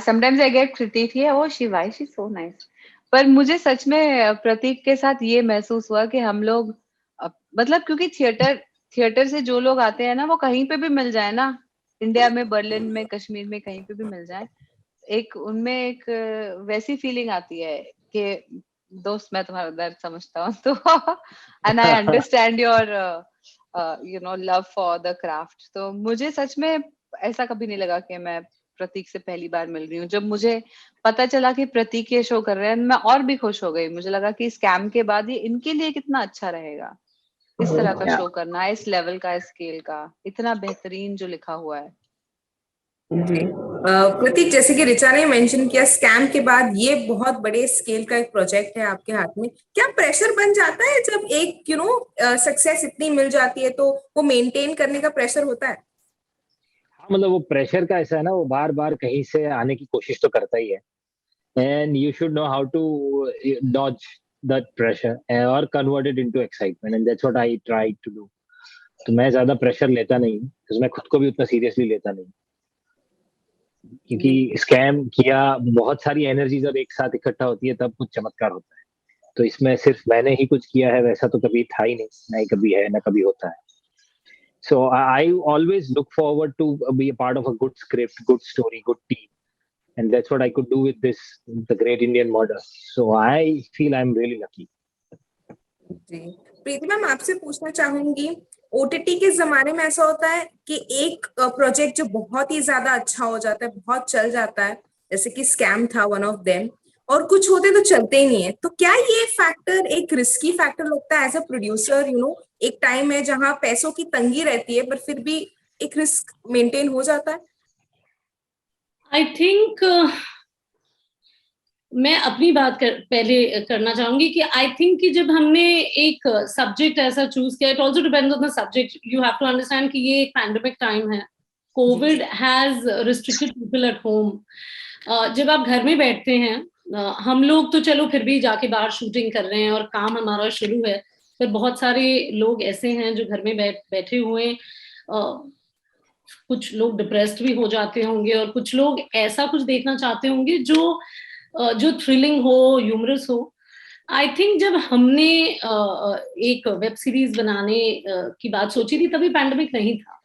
sometimes I get critique here, oh Shiva, she's so nice, पर मुझे सच में प्रतीक के साथ ये महसूस हुआ कि हम लोग मतलब क्योंकि थिएटर से जो लोग आते हैं ना, वो कहीं पे भी मिल जाए ना, इंडिया में, बर्लिन में, कश्मीर में, कहीं पे भी मिल जाए, एक उनमें एक वैसी फीलिंग आती है कि दोस्त मैं तुम्हारा दर्द समझता हूँ, तो and I understand your you know love for the craft. तो मुझे सच में ऐसा कभी नहीं लगा कि मैं प्रतीक से पहली बार मिल रही हूँ। जब मुझे पता चला कि प्रतीक ये शो कर रहे हैं, मैं और भी खुश हो गई। मुझे लगा कि स्कैम के बाद ये इनके लिए कितना अच्छा रहेगा इस तरह का शो करना, इस लेवल का, स्केल का, इतना बेहतरीन जो लिखा हुआ है। जी प्रतीक, जैसे कि रिचा ने मेंशन किया, स्कैम के बाद ये बहुत बड़े स्केल का एक प्रोजेक्ट है आपके हाथ में। क्या प्रेशर बन जाता है जब एक सक्सेस इतनी मिल जाती है, तो वो मेंटेन करने का प्रेशर होता है? मतलब वो प्रेशर का ऐसा है ना, वो बार बार कहीं से आने की कोशिश तो करता ही है, and you should know how to dodge that pressure और convert it into excitement, and that's what I try to do. तो मैं ज्यादा प्रेशर लेता नहीं, क्योंकि मैं खुद को भी उतना सीरियसली लेता नहीं, क्योंकि स्कैम किया, बहुत सारी एनर्जी जब एक साथ इकट्ठा होती है तब कुछ चमत्कार होता है। तो इसमें सिर्फ मैंने ही कुछ किया है वैसा तो कभी था ही नहीं, ना ही कभी है, ना कभी होता है। So I always look forward to be a part of a good script, good story, good team, and that's what I could do with this, The Great Indian Murder. So I feel I'm really lucky. जी Preeti ma'am, आपसे पूछना चाहूंगी, OTT के जमाने में ऐसा होता है कि एक प्रोजेक्ट जो बहुत ही ज्यादा अच्छा हो जाता है, बहुत चल जाता है, जैसे कि स्कैम था वन ऑफ देम, और कुछ होते तो चलते ही नहीं है। तो क्या ये फैक्टर एक रिस्की फैक्टर लगता है एज अ प्रोड्यूसर? एक टाइम है जहां पैसों की तंगी रहती है, पर फिर भी एक रिस्क मेंटेन हो जाता है। आई थिंक मैं अपनी बात पहले करना चाहूंगी कि आई थिंक कि जब हमने एक सब्जेक्ट ऐसा चूज किया, it also depends on the subject. You have to understand कि ये एक पैंडेमिक टाइम है, covid has restricted people at home. जब आप घर में बैठते हैं, हम लोग तो चलो फिर भी जाके बाहर शूटिंग कर रहे हैं और काम हमारा शुरू है, फिर बहुत सारे लोग ऐसे हैं जो घर में बैठे हुए कुछ लोग डिप्रेस्ड भी हो जाते होंगे और कुछ लोग ऐसा कुछ देखना चाहते होंगे जो थ्रिलिंग हो, ह्यूमरस हो। आई थिंक जब हमने एक वेब सीरीज बनाने की बात सोची थी तभी पैंडेमिक नहीं था,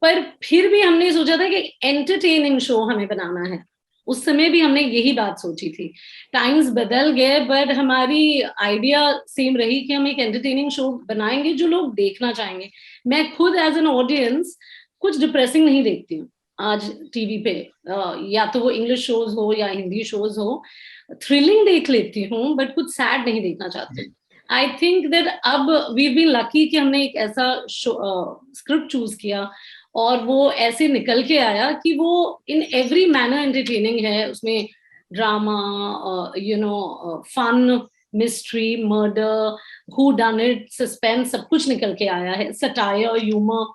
पर फिर भी हमने सोचा था कि एंटरटेनिंग शो हमें बनाना है। उस समय भी हमने यही बात सोची थी। टाइम्स बदल गए बट हमारी आइडिया सेम रही कि हम एक एंटरटेनिंग शो बनाएंगे जो लोग देखना चाहेंगे। मैं खुद एज एन ऑडियंस कुछ डिप्रेसिंग नहीं देखती हूँ आज टीवी पे, या तो वो इंग्लिश शोज हो या हिंदी शोज हो। थ्रिलिंग देख लेती हूँ बट कुछ सैड नहीं देखना चाहती। आई थिंक दैट अब वी बीन लकी कि हमने एक ऐसा स्क्रिप्ट चूज किया और वो ऐसे निकल के आया कि वो इन एवरी मैनर एंटरटेनिंग है। उसमें drama, fun, mystery, murder, who done it, suspense, सब कुछ निकल के आया है, सटायर, ह्यूमर।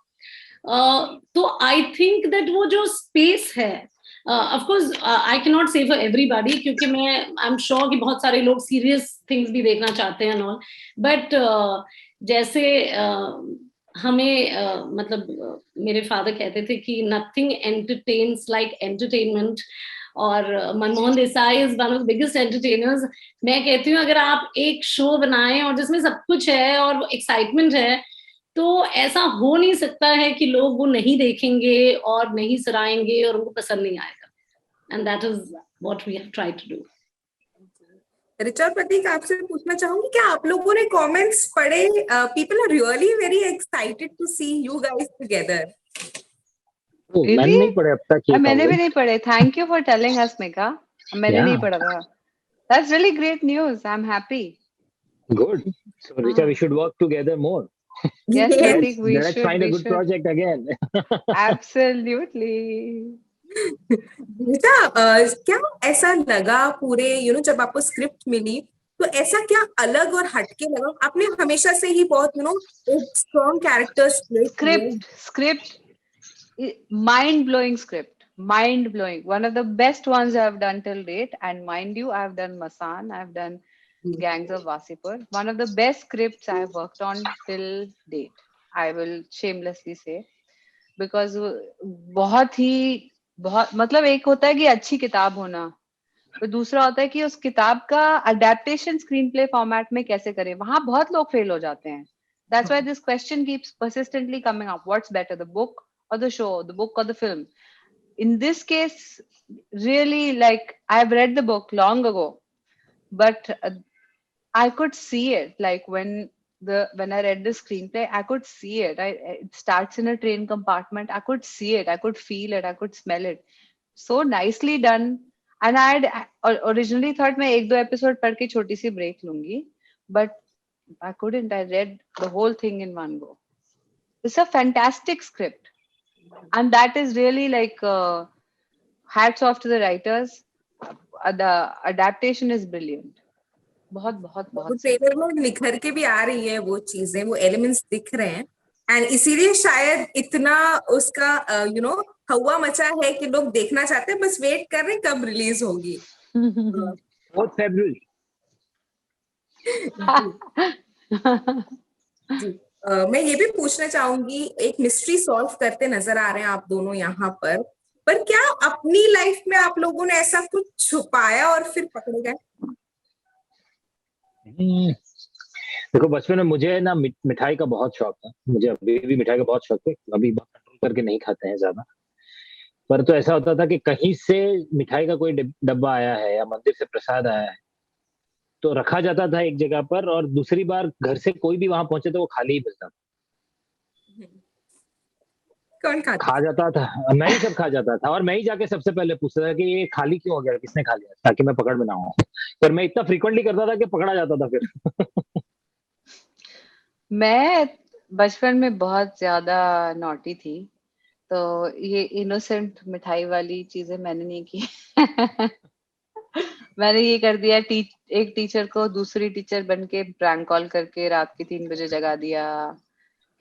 तो आई थिंक दैट वो जो स्पेस है, of course I can not से फॉर एवरीबॉडी, क्योंकि आई एम श्योर कि बहुत सारे लोग सीरियस थिंग्स भी देखना चाहते हैं ऑल, बट जैसे हमें मतलब मेरे फादर कहते थे कि नथिंग एंटरटेन्स लाइक एंटरटेनमेंट, और Manmohan Desai is one of the biggest entertainers. मैं कहती हूँ अगर आप एक शो बनाएं और जिसमें सब कुछ है और एक्साइटमेंट है, तो ऐसा हो नहीं सकता है कि लोग वो नहीं देखेंगे और नहीं सराहेंगे और उनको पसंद नहीं आएगा। And that is what we have tried to do. Richa और प्रतीक, आपसे पूछना चाहूंगी, क्या आप लोगों ने कमेंट्स पढ़े? People are really very excited to see you guys together. मैंने नहीं पढ़े अब तक। मैंने भी नहीं पढ़े। Thank you for telling us Megha. मैंने नहीं पढ़ा था। That's really great news. I am happy. Good. So Richa, we should work together more. Yes, Pratik, let's find a good project again. Absolutely. Richa, क्या ऐसा लगा पूरे जब आपको स्क्रिप्ट मिली तो ऐसा क्या अलग और हटके लगा? आपने हमेशा से ही बहुत एक strong characters script mind blowing script, mind blowing, one of the best ones I have done till date. And mind you, I have done Masan, I have done Gangs of Wasipur, one of the best scripts I have worked on till date, I will shamelessly say, because बहुत मतलब एक होता है कि अच्छी किताब होना, तो दूसरा होता है कि उस किताब का अडेप्टेशन स्क्रीन प्ले फॉर्मेट में कैसे करें। वहां बहुत लोग फेल हो जाते हैं। That's why this question keeps persistently coming up. What's better, the book or the show, the book or the film? In this case, really, like, I've read the book long ago, but I could see it. Like when I read the screenplay, I could see it. It starts in a train compartment. I could see it. I could feel it. I could smell it. So nicely done. And I had originally thought मैं 1-2 episode पढ़ के छोटी सी break लूंगी, but I couldn't. I read the whole thing in one go. It's a fantastic script. And that is really like hats off to the writers. The adaptation is brilliant. बहुत trailer में निखर के भी आ रही है वो चीजें, वो एलिमेंट्स दिख रहे हैं, एंड इसीलिए शायद इतना उसका हवा मचा है कि लोग देखना चाहते हैं, बस वेट कर रहे हैं कब रिलीज होगी। 4 फरवरी। मैं ये भी पूछना चाहूंगी, एक मिस्ट्री सॉल्व करते नजर आ रहे हैं आप दोनों यहाँ पर क्या अपनी लाइफ में आप लोगों ने ऐसा कुछ छुपाया और फिर पकड़े गए? देखो, बचपन में मुझे ना मिठाई का बहुत शौक था। मुझे अभी भी मिठाई का बहुत शौक है। अभी बहुत कंट्रोल करके नहीं खाते हैं ज्यादा, पर तो ऐसा होता था कि कहीं से मिठाई का कोई डब्बा आया है या मंदिर से प्रसाद आया है तो रखा जाता था एक जगह पर, और दूसरी बार घर से कोई भी वहां पहुंचे तो वो खाली ही मिलता था। कौन खा जाता था? मैं ही सब खा जाता था, और मैं ही जाके सबसे पहले पूछता था कि ये खाली क्यों हो गया, किसने खा लिया, ताकि मैं पकड़ में ना आऊं। पर मैं इतना फ्रीक्वेंटली करता था कि पकड़ा जाता था फिर। मैं बचपन में बहुत ज्यादा नॉटी थी, तो ये इनोसेंट मिठाई वाली चीजें मैंने नहीं की। मैंने ये कर दिया, एक टीचर को दूसरी टीचर बन के प्रैंक कॉल करके रात के 3 बजे जगा दिया।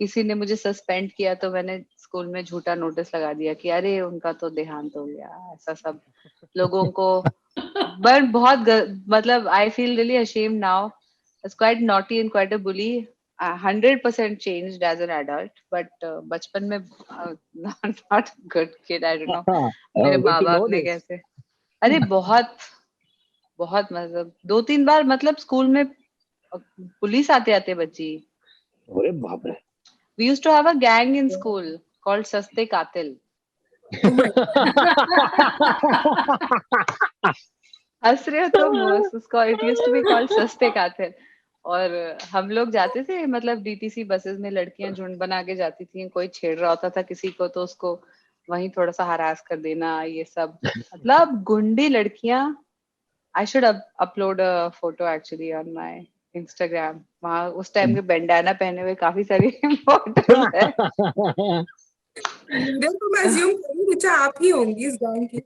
किसी ने मुझे सस्पेंड किया तो मैंने स्कूल में झूठा नोटिस लगा दिया कि अरे उनका तो देहांत हो गया। ऐसा सब लोगों को बट बहुत मतलब I feel really ashamed now. It's quite naughty and quite a bully. 100% changed as an adult, but बचपन में not good kid, I don't know. मेरे माँ बाप ने कैसे, अरे बहुत बहुत मतलब 2-3 बार मतलब स्कूल में पुलिस आते आते बची. अरे बाप रे. We used to have a gang in school called सस्ते कातिल. हंस रहे हो तुम? उसको it used to be called सस्ते कातिल. और हम लोग जाते थे मतलब डीटीसी बसेस में, लड़कियां झुंड बना के जाती थी, कोई छेड़ रहा होता था किसी को तो उसको वहीं थोड़ा सा हरास कर देना, ये सब मतलब गुंडी लड़कियां. I should upload a photo actually on my Instagram. वहाँ उस टाइम के बैंडाना पहने हुए काफी सारी फोटोज है. तो मैं अज्यूम करूंगी आप ही होंगी इस गैंग की.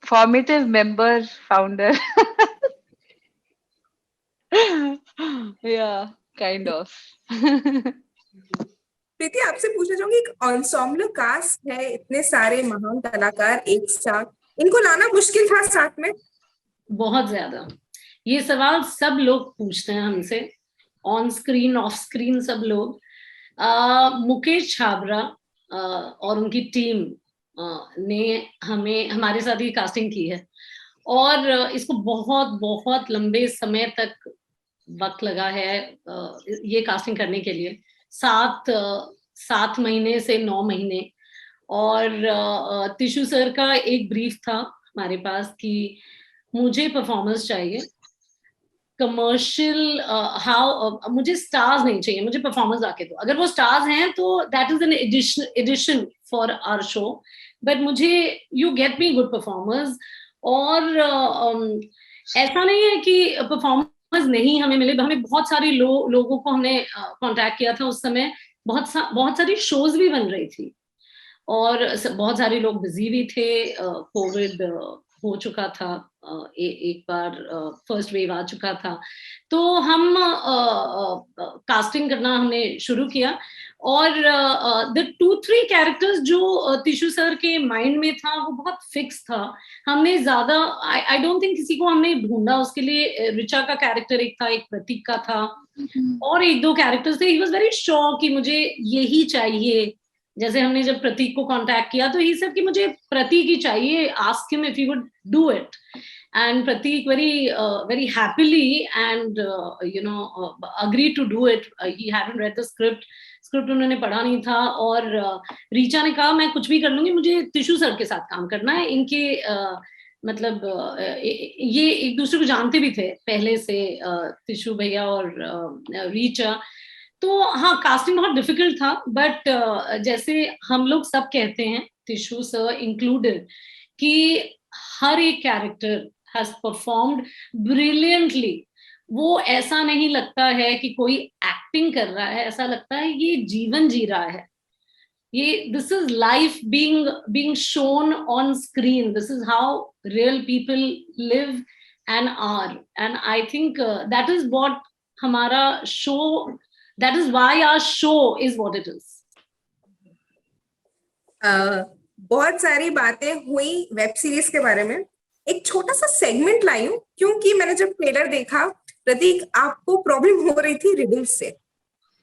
Formative member, founder. Yeah, kind of. प्रीति, आपसे पूछना चाहूंगी, एक एंसेम्बल कास्ट है, इतने सारे महान कलाकार एक साथ, इनको लाना मुश्किल था साथ में? बहुत ज्यादा. ये सवाल सब लोग पूछते हैं हमसे, ऑन स्क्रीन ऑफ स्क्रीन सब लोग. मुकेश छाबरा और उनकी टीम ने हमारे साथ ही कास्टिंग की है और इसको बहुत बहुत लंबे समय तक वक्त लगा है ये कास्टिंग करने के लिए. 7 महीने से 9 महीने. और तिशु सर का एक ब्रीफ था हमारे पास कि मुझे परफॉर्मेंस चाहिए, कमर्शियल मुझे स्टार्स नहीं चाहिए, मुझे परफॉर्मेंस लाके दो. अगर वो स्टार्स हैं तो that is an addition for our show, but मुझे you get me good performers. और ऐसा नहीं है कि परफॉर्मेंस नहीं हमें मिले. हमें बहुत सारे लोगों को हमने कांटेक्ट किया था. उस समय बहुत सारी शोज भी बन रही थी और बहुत सारे लोग बिजी भी थे. कोविड हो चुका था, एक बार फर्स्ट वेव आ चुका था, तो हम कास्टिंग करना हमने शुरू किया. और द 2-3 कैरेक्टर्स जो तिशु सर के माइंड में था वो बहुत फिक्स था. हमने ज्यादा आई डोंट थिंक किसी को हमने ढूंढा उसके लिए. ऋचा का कैरेक्टर एक था, एक प्रतीक का था और 1-2 कैरेक्टर्स थे. ही वाज वेरी श्योर कि मुझे यही चाहिए. जैसे हमने जब प्रतीक को कांटेक्ट किया तो ही सेड कि मुझे प्रतीक ही चाहिए, ask him if he would do it. and Pratik very happily and agreed to do it. He hadn't read the script उन्होंने पढ़ा नहीं था. और रीचा ने कहा मैं कुछ भी कर लूंगी, मुझे तिशु सर के साथ काम करना है. इनके मतलब ये एक दूसरे को जानते भी थे पहले से, तिशु भैया और रीचा. तो हाँ, कास्टिंग बहुत डिफिकल्ट था, बट जैसे हम लोग सब कहते हैं, तिशु सर इंक्लूडेड, कि हर एक कैरेक्टर हैज परफॉर्म्ड ब्रिलियंटली. वो ऐसा नहीं लगता है कि कोई एक्टिंग कर रहा है, ऐसा लगता है ये जीवन जी रहा है. ये this is life being shown on screen. This is how real people live and are. And I think that is what हमारा show, that is why our show is what it is. बहुत सारी बातें हुई web series के बारे में. एक छोटा सा सेगमेंट लाई हूँ क्योंकि मैंने जब ट्रेलर देखा, प्रतीक आपको प्रॉब्लम हो रही थी रिडल्स से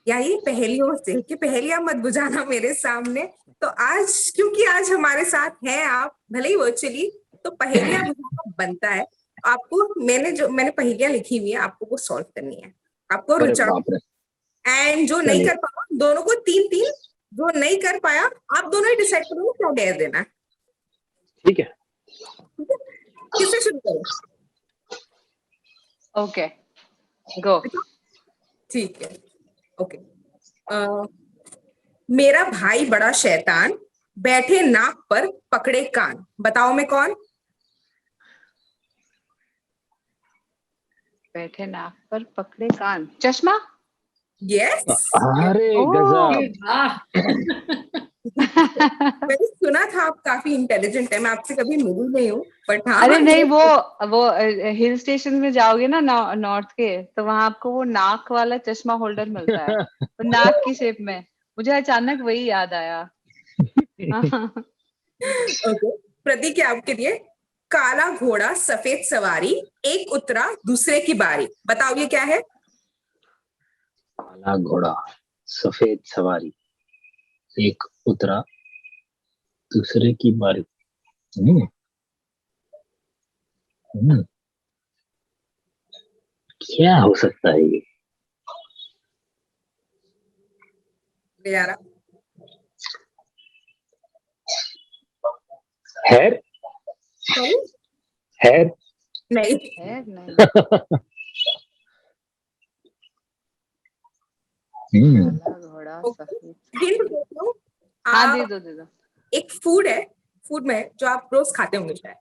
या ये पहेलियों से कि पहेलियां मत बुझाना मेरे सामने. तो आज क्योंकि आज हमारे साथ हैं आप, भले ही वर्चुअली, तो पहेलियां बुझाना बनता है. आपको मैंने पहेलियां लिखी हुई है, आपको वो सॉल्व करनी है. आपको एंड जो नहीं कर पाया दोनों को 3-3, जो नहीं कर पाया आप दोनों ही डिसाइड करोगे क्या डेयर देना है. ठीक है. किससे शुरू करें? ओके, गो. ठीक है. ओके. मेरा भाई बड़ा शैतान, बैठे नाक पर पकड़े कान, बताओ मैं कौन? बैठे नाक पर पकड़े कान, चश्मा. यस. अरे गजब. मैंने सुना था आप काफी इंटेलिजेंट है. मैं आपसे कभी मिली नहीं हूँ, बट हाँ. अरे नहीं, वो हिल स्टेशन में जाओगे ना नॉर्थ के, तो वहां आपको वो नाक वाला चश्मा होल्डर मिलता है, तो नाक की शेप में. मुझे अचानक वही याद आया. ओके, प्रतीक आपके लिए, काला घोड़ा सफेद सवारी, एक उतरा दूसरे की बारी, बताओ ये क्या है? काला घोड़ा सफेद सवारी, एक उतरा दूसरे की बारी। हम्म, हम्म, क्या हो सकता है ये? यारा हेयर हेयर नहीं घोड़ा सफेद। हिंट देती हूँ। हाँ दे दो। एक फूड है, फूड में जो आप रोज खाते होंगे शायद।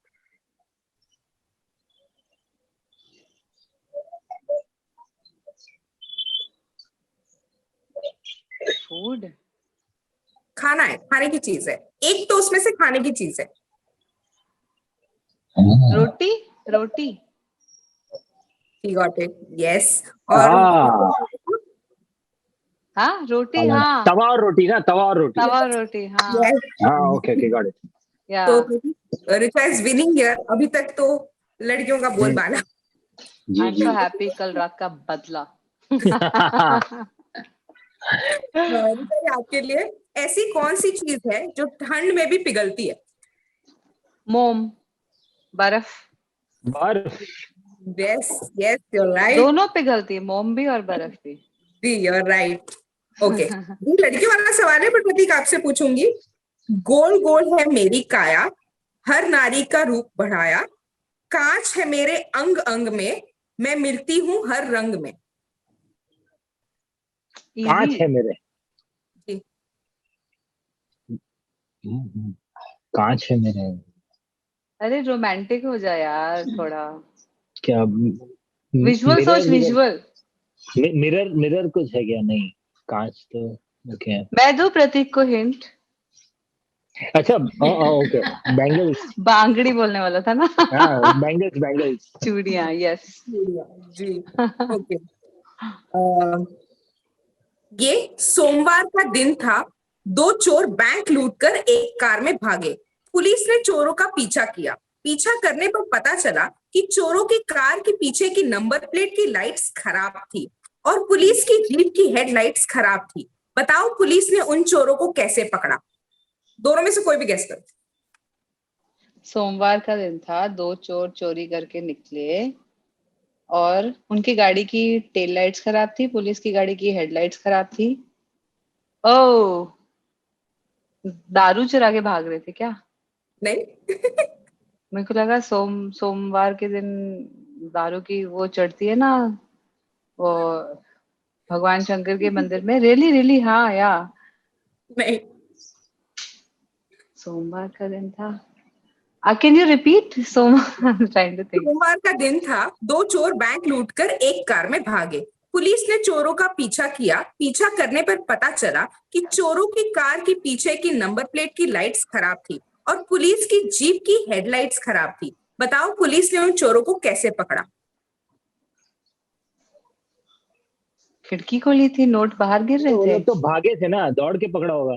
फूड खाना है, खाने की चीज है, एक तो उसमें से खाने की चीज है। रोटी रोटी। He got it. Yes. और हाँ रोटी। हाँ तवा और रोटी ना, तवा और रोटी। तवा और रोटी। हाँ yes. हाँ ओके ओके गॉट इट। या तो रिचा इज विनिंग हियर। अभी तक तो लड़कियों का बोलबाला। I am so happy. कल रात का बदला। रिचा, आपके लिए ऐसी कौन सी चीज है जो ठंड में भी पिघलती है? मोम, बर्फ। बर्फ। Yes, yes, you're right. दोनों पिघलती है, मोम भी और बर्फ भी। जी, you're right. Okay. ये लड़कियों वाला सवाल है, पर प्रतीक आपसे पूछूंगी। गोल गोल है मेरी काया, हर नारी का रूप बढ़ाया, कांच है मेरे अंग अंग में, मैं मिलती हूँ हर रंग में। कांच है मेरे। जी। कांच है मेरे। अरे रोमांटिक हो जा यार थोड़ा। क्या विजुअल सोच, विजुअल। मिरर मिरर कुछ है क्या? नहीं, कांच तो ओके। मैं दूं प्रतीक को हिंट? अच्छा ओके, बैंगल्स। बांगड़ी बोलने वाला था ना। हाँ बैंगल्स बैंगल्स। चूड़ियां। यस जी। ओके। ये सोमवार का दिन था, दो चोर बैंक लूटकर एक कार में भागे। पुलिस ने चोरों का पीछा किया। पीछा करने पर पता चला कि चोरों की कार के पीछे की नंबर प्लेट की लाइट्स खराब थी और पुलिस की जीप की हेडलाइट्स खराब थी। बताओ पुलिस ने उन चोरों को कैसे पकड़ा? दोनों में से कोई भी गेस करो। सोमवार का दिन था, दो चोर चोरी करके निकले और उनकी गाड़ी की टेल लाइट्स खराब थी, पुलिस की गाड़ी की हेडलाइट्स खराब थी। ओह, दारू चुरा के भाग रहे थे क्या? नहीं। मेरे को लगा सोमवार के दिन दारू की वो चढ़ती है ना, वो भगवान शंकर के मंदिर में। रियली रियली हाँ या नहीं, सोमवार का दिन था। Can you repeat? सोमवार का दिन था, दो चोर बैंक लूटकर एक कार में भागे। पुलिस ने चोरों का पीछा किया। पीछा करने पर पता चला कि चोरों की कार की पीछे की नंबर प्लेट की लाइट्स खराब थी और पुलिस की जीप की हेडलाइट्स खराब थी। बताओ पुलिस ने उन चोरों को कैसे पकड़ा? खिड़की खोली थी, नोट बाहर गिर रहे थे। तो भागे थे ना, दौड़ के पकड़ा होगा।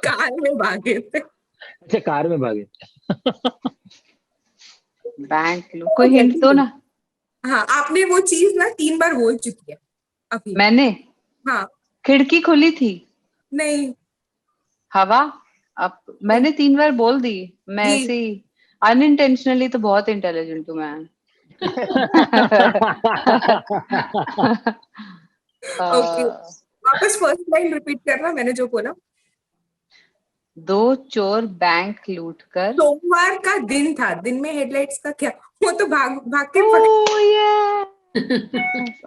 कार में भागे थे। अच्छा कार में भागे। बैंक कोई हिंट दो ना। हाँ, आपने वो चीज ना 3 बार बोल चुकी है अभी। मैंने? हाँ। खिड़की खुली थी। नहीं। हवा? अब मैंने 3 बार बोल दी। मैं ऐसी अनइंटेंशनली तो बहुत इंटेलिजेंट हूँ मैं। ओके, वापस फर्स्ट लाइन रिपीट करना, मैंने जो बोला। दो चोर बैंक लूटकर। सोमवार का दिन था, दिन में हेडलाइट्स का क्या? वो तो भाग के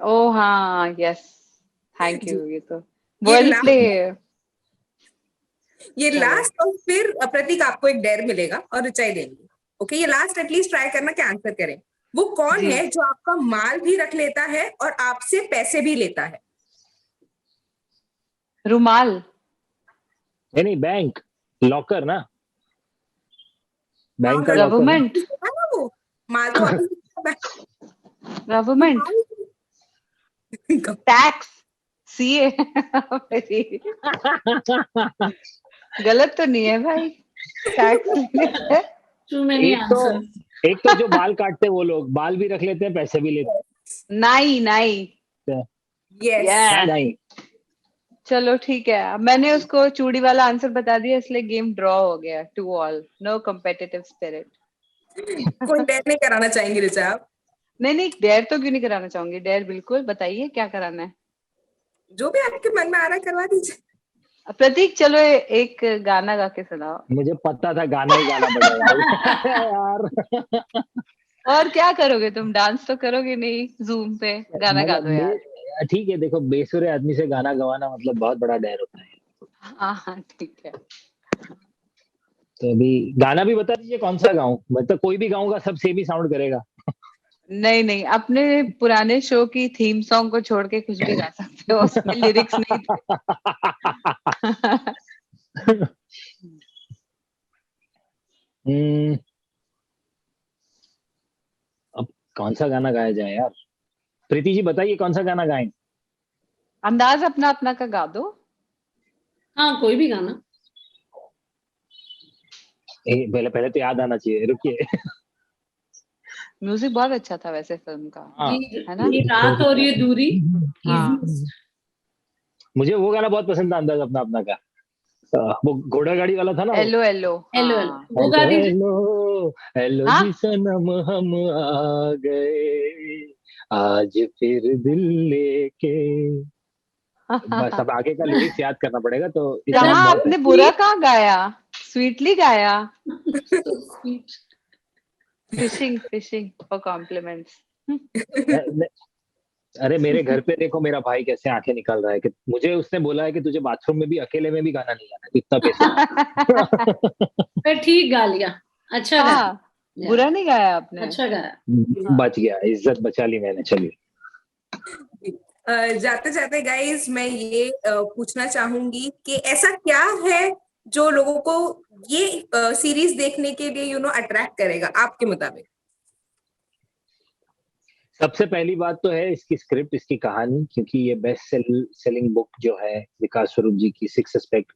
ओह हाँ, यस, थैंक यू। ये तो वेल प्ले। ये लास्ट, और फिर प्रतीक आपको एक डेयर मिलेगा और रिचाई देंगी। ओके, ये लास्ट एटलीस्ट ट्राई करना कि आंसर करें। वो कौन है जो आपका माल भी रख लेता है और आपसे पैसे भी लेता है? रुमाल? नहीं, बैंक लॉकर ना, बैंक का गवर्नमेंट। वो माल तो वापस गवर्नमेंट, टैक्स, सीए। गलत तो नहीं है भाई? टैक्स। एक तो जो बाल काटते हैं वो लोग बाल भी रख लेते हैं, पैसे भी लेते हैं। नाई? नाई? सकते हैं। Yes. नहीं चलो ठीक है, मैंने उसको चूड़ी वाला आंसर बता दिया, इसलिए गेम ड्रॉ हो गया 2-2, नो कम्पिटिटिव स्पिरिट। कोई डेयर नहीं कराना चाहेंगे ऋचा आप? नहीं, डेयर तो क्यों नहीं कराना चाहूंगी, डेयर बिल्कुल, बताइए क्या कराना है। जो भी आपके मन में आ रहा है करवा दीजिए। प्रतीक चलो एक गाना गा के सुनाओ। मुझे पता था गाना ही गाना पड़ेगा यार। और क्या करोगे तुम, डांस तो करोगे नहीं जूम पे, गाना गा दो यार। ठीक है, देखो बेसुरे आदमी से गाना गवाना मतलब बहुत बड़ा डर होता है। हाँ ठीक है। तो अभी गाना भी बता दीजिए कौन सा गाऊं, मतलब कोई भी गाऊंगा सब सेम ही साउंड करेगा। नहीं, अपने पुराने शो की थीम सॉन्ग को छोड़ के कुछ भी गा सकते हो, उसमें लिरिक्स नहीं थे। अब कौन सा गाना गाया जाए यार, प्रीति जी बताइए कौन सा गाना गाएं। अंदाज अपना अपना का गा दो। हाँ कोई भी गाना। पहले तो याद आना चाहिए, रुकिए। म्यूजिक बहुत अच्छा था वैसे फिल्म का, है ना? ये रात और ये दूरी। हाँ। मुझे वो गाना बहुत पसंद था, अंदाज अपना अपना का, वो घोड़ा गाड़ी वाला था ना। हेलो हेलो वो गा दीजिए। हेलो जी सनम हम आ गए आज फिर दिल लेके। बस अब आगे का लिरिक्स याद करना पड़ेगा। तो आपने बुरा कहाँ गाया, स्वीटली गाया। Fishing for compliments. अरे मेरे घर पे देखो मेरा भाई कैसे आंखें निकाल रहा है कि मुझे उसने बोला है कि तुझे बाथरूम में भी अकेले में भी गाना नहीं गाना, इतना पैसे। ठीक गा लिया, अच्छा गाया, बुरा नहीं गाया आपने, अच्छा गाया, बच गया, इज्जत बचा ली मैंने। चलिए जाते जाते गाइस मैं ये पूछना चाहूंगी कि ऐसा क्या है जो लोगों को ये सीरीज देखने के लिए अट्रैक्ट करेगा आपके मुताबिक? सबसे पहली बात तो है इसकी स्क्रिप्ट, इसकी कहानी, क्योंकि ये बेस्ट सेलिंग बुक जो है विकास स्वरूप जी की 6 एस्पेक्ट,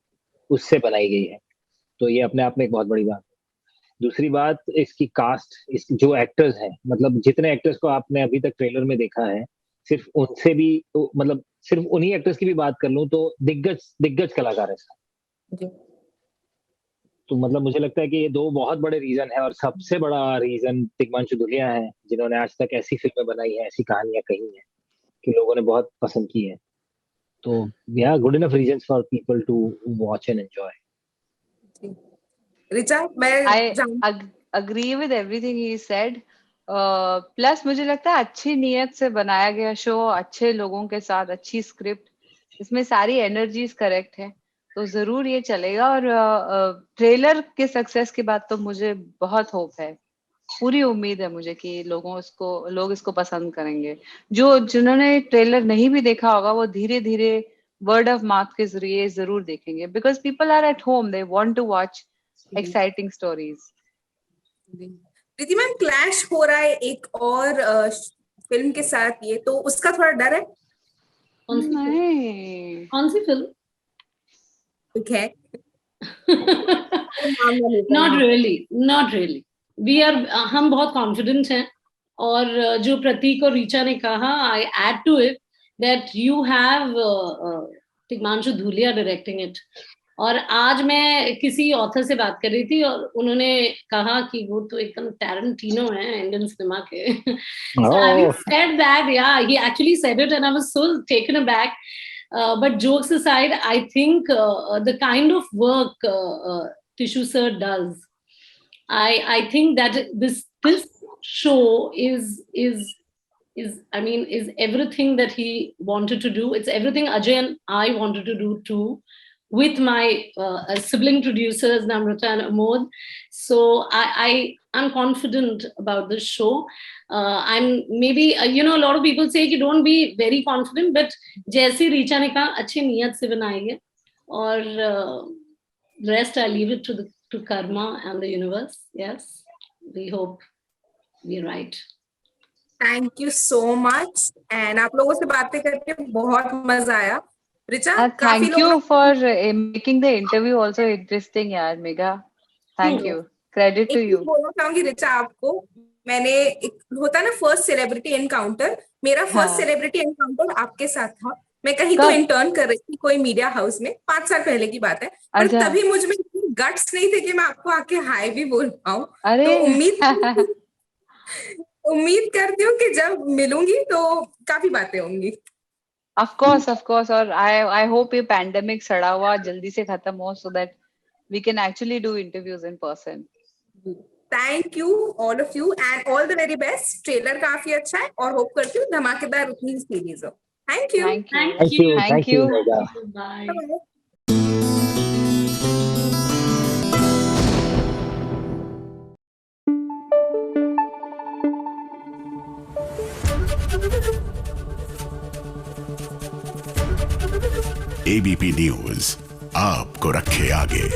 उससे बनाई गई है, तो ये अपने आप में एक बहुत बड़ी बात है। दूसरी बात इसकी कास्ट, इसकी जो एक्टर्स हैं, मतलब जितने एक्टर्स को आपने अभी तक ट्रेलर में देखा है, सिर्फ उनसे भी तो मतलब सिर्फ उन्हीं एक्टर्स की भी बात कर लूं तो दिग्गज कलाकार है सर। तो मतलब मुझे लगता है कि ये 2 बहुत बड़े रीजन है, और सबसे बड़ा रीजन तिग्मांशु धूलिया है, जिन्होंने आज तक ऐसी फिल्में बनाई हैं, ऐसी कहानियां कही हैं कि लोगों ने बहुत पसंद की है। तो या good enough reasons for people to watch and enjoy. Richa, I agree with everything he said. Plus मुझे लगता है अच्छी नीयत से बनाया गया शो, अच्छे लोगों के साथ अच्छी स्क्रिप्ट, इसमें सारी एनर्जीज करेक्ट है, तो जरूर ये चलेगा। और ट्रेलर के सक्सेस के बाद तो मुझे बहुत होप है, पूरी उम्मीद है मुझे कि लोग इसको पसंद करेंगे। जिन्होंने ट्रेलर नहीं भी देखा होगा वो धीरे धीरे वर्ड ऑफ माउथ के जरिए जरूर देखेंगे, because people are at home, they want to watch exciting stories. Preeti ma'am, clash हो रहा है एक और फिल्म के साथ, ये तो उसका थोड़ा डर है? कौन सी फिल्म? Okay. Not really. हम बहुत कॉन्फिडेंट हैं, और जो प्रतीक और रीचा ने कहा, I add to it that you have Tigmanshu Dhulia directing it. और आज मैं किसी ऑथर से बात कर रही थी और उन्होंने कहा कि वो तो एकदम टैरेंटिनो है इंडियन सिनेमा के। So having said that, yeah, he actually said it and I was so taken aback. But jokes aside, I think the kind of work Tishu sir does, I think that this show is everything that he wanted to do. It's everything Ajay and I wanted to do too, with my sibling producers Namrata and Amod. So I'm confident about this show. I'm maybe a lot of people say कि don't be very confident, but जैसे रीचा ने कहा अच्छी नियत से बनाई है, और rest I leave it to karma and the universe. Yes, we hope we're right. Thank you so much, and आप लोगों से बातें करके बहुत मजा आया। Richa, thank you for making the interview also interesting यार mega, thank you, credit to you। बोलना चाहूंगी रिचा आपको मैंने एक होता है ना फर्स्ट सेलिब्रिटी एनकाउंटर, मेरा फर्स्ट हाँ। सेलिब्रिटी एनकाउंटर आपके साथ था। मैं कहीं तो कब? इंटर्न कर रही थी कोई मीडिया हाउस में, 5 साल पहले की बात है। पर अच्छा। तभी मुझ में गट्स नहीं थे कि मैं आपको आके हाय भी बोल पाऊं। अरे तो उम्मीद करती हूँ कि जब मिलूंगी तो काफी बातें होंगी। ऑफ कोर्स और आई होप ये पैंडेमिक सड़ा हुआ जल्दी से खत्म हो so that we can actually do interviews in person. Thank you all of you and all the very best. Trailer काफी अच्छा है और होप करती हूँ धमाकेदार उतनी सीरीज हो। Thank you. Thank you, Megha. Bye. ABP news आपको रखे आगे।